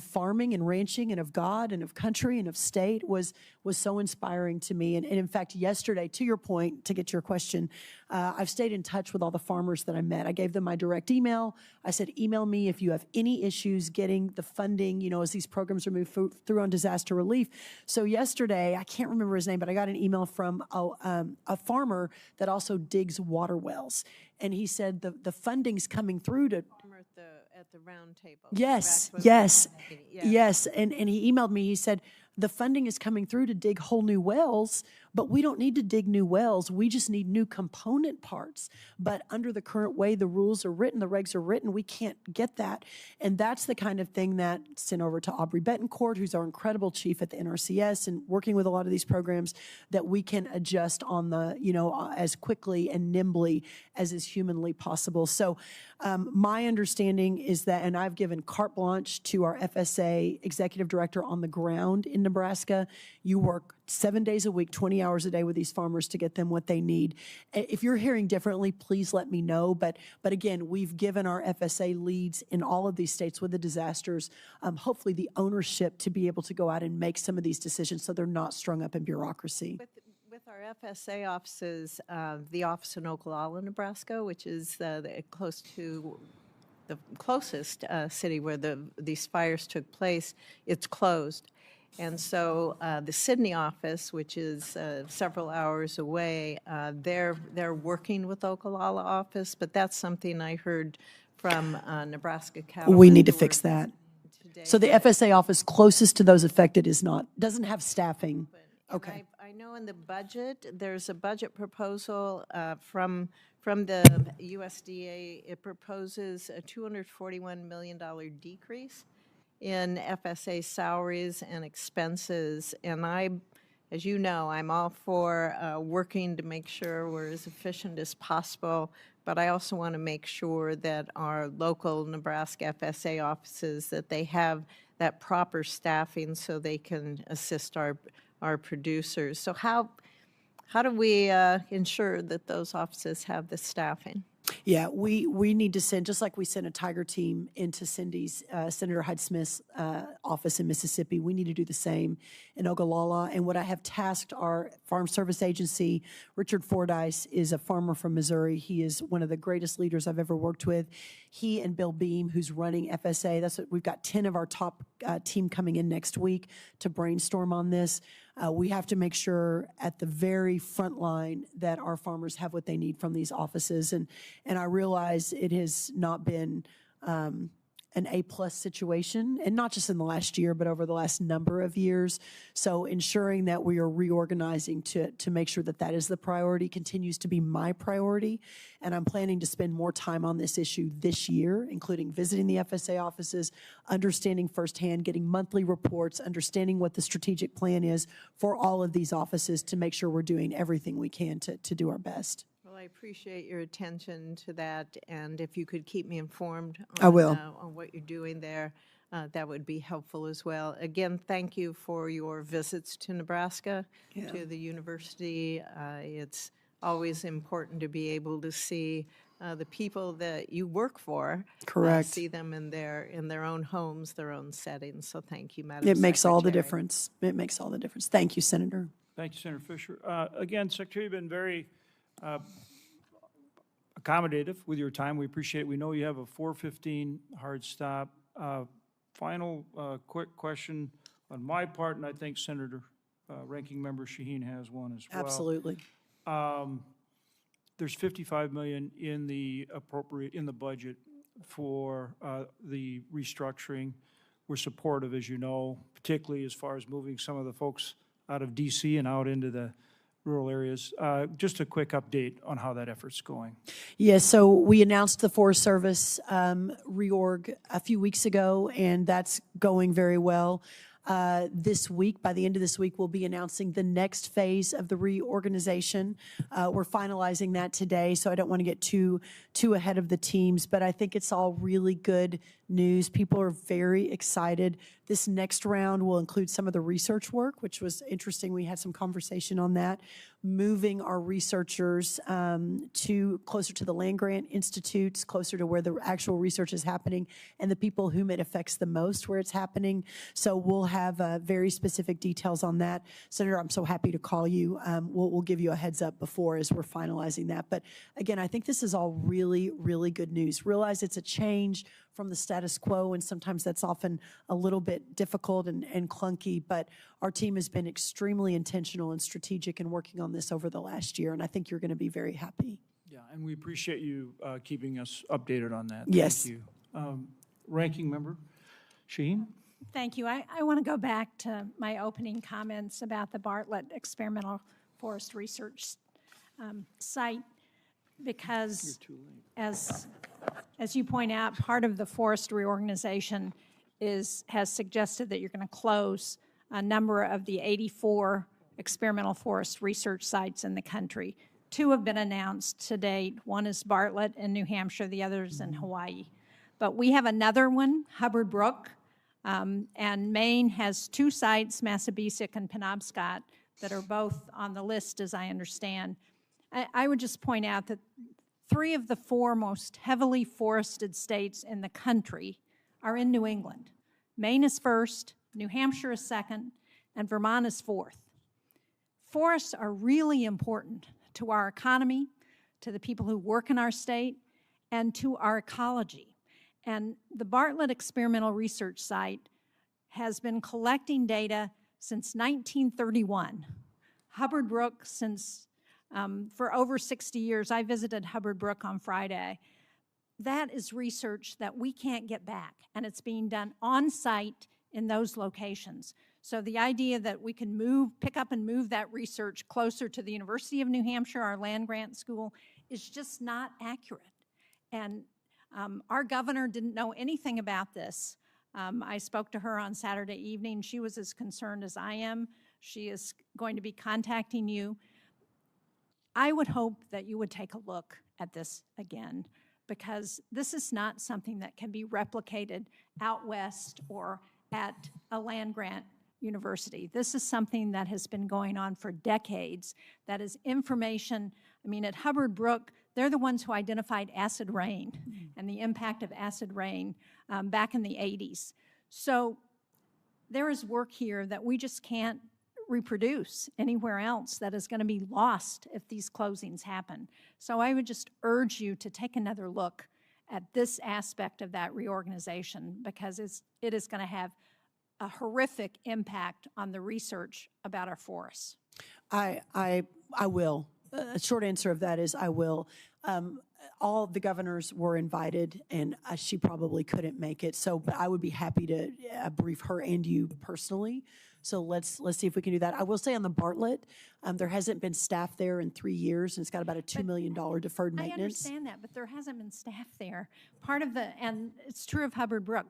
farming and ranching and of God and of country and of state was so inspiring to me. And in fact, yesterday, to your point, to get to your question, I've stayed in touch with all the farmers that I met. I gave them my direct email. I said, email me if you have any issues getting the funding, as these programs are moved through on disaster relief. So yesterday, I can't remember his name, but I got an email from a farmer that also digs water wells. And he said the funding's coming through to
At the round table.
Yes. And he emailed me. He said, the funding is coming through to dig whole new wells, but we don't need to dig new wells. We just need new component parts. But under the current way the rules are written, the regs are written, we can't get that. And that's the kind of thing that sent over to Aubrey Betancourt, who's our incredible chief at the NRCS and working with a lot of these programs, that we can adjust on the, as quickly and nimbly as is humanly possible. So my understanding is that, and I've given carte blanche to our FSA executive director on the ground in Nebraska. You work 7 days a week, 20 hours a day with these farmers to get them what they need. If you're hearing differently, please let me know. But again, we've given our FSA leads in all of these states with the disasters, hopefully the ownership to be able to go out and make some of these decisions so they're not strung up in bureaucracy.
With our FSA offices, the office in Okolala, Nebraska, which is close to the closest city where these fires took place, it's closed. And so the Sydney office, which is several hours away, they're working with Okolala office, but that's something I heard from Nebraska Cattlemen.
We need to fix that. So the FSA office closest to those affected doesn't have staffing. Okay.
I know in the budget, there's a budget proposal from the USDA. It proposes a $241 million decrease in FSA salaries and expenses. And as you know, I'm all for working to make sure we're as efficient as possible, but I also want to make sure that our local Nebraska FSA offices, that they have that proper staffing so they can assist our producers. So how do we ensure that those offices have the staffing?
Yeah, we need to send, just like we sent a Tiger team into Cindy's, Senator Hyde-Smith's office in Mississippi, we need to do the same in Ogallala. And what I have tasked our Farm Service Agency, Richard Fordyce is a farmer from Missouri. He is one of the greatest leaders I've ever worked with. He and Bill Beam, who's running FSA, that's what, we've got 10 of our top team coming in next week to brainstorm on this. We have to make sure at the very front line that our farmers have what they need from these offices. And I realize it has not been an A-plus situation, and not just in the last year, but over the last number of years. So ensuring that we are reorganizing to make sure that that is the priority continues to be my priority. And I'm planning to spend more time on this issue this year, including visiting the FSA offices, understanding firsthand, getting monthly reports, understanding what the strategic plan is for all of these offices to make sure we're doing everything we can to do our best.
Well, I appreciate your attention to that, and if you could keep me informed
I will.
On what you're doing there, that would be helpful as well. Again, thank you for your visits to Nebraska, to the university. It's always important to be able to see the people that you work for.
Correct.
See them in their own homes, their own settings. So thank you, Madam
It makes all the
Secretary.
difference. It makes all the difference. Thank you, Senator.
Thank you, Senator Fisher. Again, Secretary, you've been very accommodative with your time. We appreciate it. We know you have a 4:15 hard stop. Final quick question on my part, and I think Senator Ranking Member Shaheen has one as well.
Absolutely.
There's $55 million in the budget for the restructuring. We're supportive, as you know, particularly as far as moving some of the folks out of DC and out into the rural areas. Just a quick update on how that effort's going.
Yes, so we announced the Forest Service reorg a few weeks ago, and that's going very well. This week, by the end of this week, we'll be announcing the next phase of the reorganization. We're finalizing that today, so I don't want to get too ahead of the teams, but I think it's all really good news. People are very excited. This next round will include some of the research work, which was interesting. We had some conversation on that. Moving our researchers closer to the land-grant institutes, closer to where the actual research is happening, and the people whom it affects the most where it's happening. So we'll have very specific details on that. Senator, I'm so happy to call you. We'll give you a heads up before as we're finalizing that. But again, I think this is all really, really good news. Realize it's a change from the status quo, and sometimes that's often a little bit difficult and clunky, but our team has been extremely intentional and strategic in working on this over the last year, and I think you're going to be very happy.
Yeah, and we appreciate you keeping us updated on that.
Yes.
Thank you. Ranking Member Shaheen?
Thank you. I want to go back to my opening comments about the Bartlett Experimental Forest Research site, because as you point out, part of the forest reorganization has suggested that you're going to close a number of the 84 experimental forest research sites in the country. 2 have been announced to date. One is Bartlett in New Hampshire, the other is in Hawaii. But we have another one, Hubbard Brook, and Maine has 2 sites, Massabesic and Penobscot, that are both on the list, as I understand. I would just point out that 3 of the 4 most heavily forested states in the country are in New England. Maine is first, New Hampshire is second, and Vermont is fourth. Forests are really important to our economy, to the people who work in our state, and to our ecology. And the Bartlett Experimental Research Site has been collecting data since 1931. Hubbard Brook for over 60 years. I visited Hubbard Brook on Friday. That is research that we can't get back, and it's being done on site in those locations. So the idea that we can pick up and move that research closer to the University of New Hampshire, our land-grant school, is just not accurate. And our governor didn't know anything about this. I spoke to her on Saturday evening. She was as concerned as I am. She is going to be contacting you. I would hope that you would take a look at this again, because this is not something that can be replicated out west or at a land-grant university. This is something that has been going on for decades. That is information. I mean, at Hubbard Brook, they're the ones who identified acid rain and the impact of acid rain back in the 80s. So there is work here that we just can't reproduce anywhere else that is going to be lost if these closings happen. So I would just urge you to take another look at this aspect of that reorganization, because it is going to have a horrific impact on the research about our forests.
I will. A short answer of that is I will. All the governors were invited, and she probably couldn't make it. So, but I would be happy to brief her and you personally. So let's see if we can do that. I will say on the Bartlett, there hasn't been staff there in 3 years, and it's got about a $2 million deferred maintenance.
I understand that, but there hasn't been staff there. Part of the, and it's true of Hubbard Brook.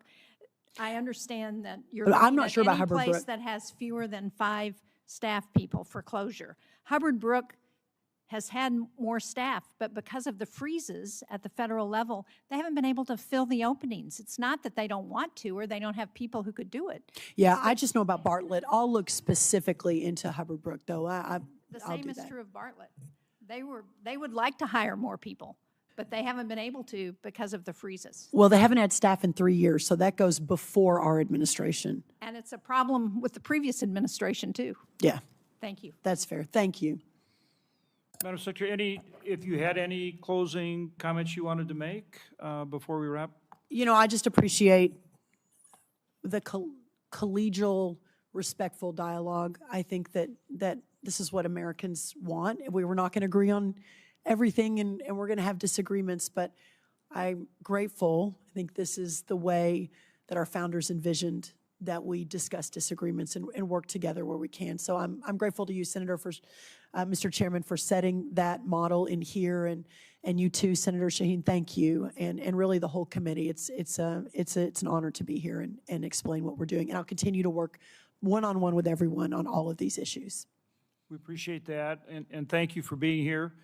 I understand that you're
But I'm
looking
not
at
sure about
any
Hubbard
place
Brook.
that has fewer than 5 staff people for closure. Hubbard Brook has had more staff, but because of the freezes at the federal level, they haven't been able to fill the openings. It's not that they don't want to or they don't have people who could do it.
Yeah, I just know about Bartlett. I'll look specifically into Hubbard Brook, though.
The
I'll
same
do
is
that.
true of Bartlett. They would like to hire more people, but they haven't been able to because of the freezes.
Well, they haven't had staff in 3 years, so that goes before our administration.
And it's a problem with the previous administration, too.
Yeah,
Thank you.
that's fair. Thank you.
Madam Secretary, if you had any closing comments you wanted to make before we wrap?
You know, I just appreciate the collegial, respectful dialogue. I think that this is what Americans want. We were not going to agree on everything, and we're going to have disagreements, but I'm grateful. I think this is the way that our founders envisioned that we discuss disagreements and work together where we can. So I'm grateful to you, Senator, for Mr. Chairman, for setting that model in here, and you too, Senator Shaheen. Thank you, and really the whole committee. It's an honor to be here and explain what we're doing, and I'll continue to work one-on-one with everyone on all of these issues.
We appreciate that, and thank you for being here.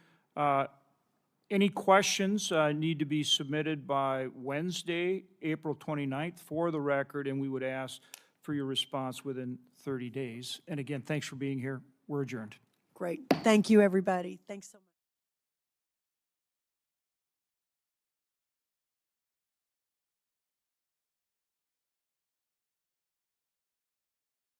Any questions need to be submitted by Wednesday, April 29th for the record, and we would ask for your response within 30 days. And again, thanks for being here. We're adjourned.
Great. Thank you, everybody. Thanks so much.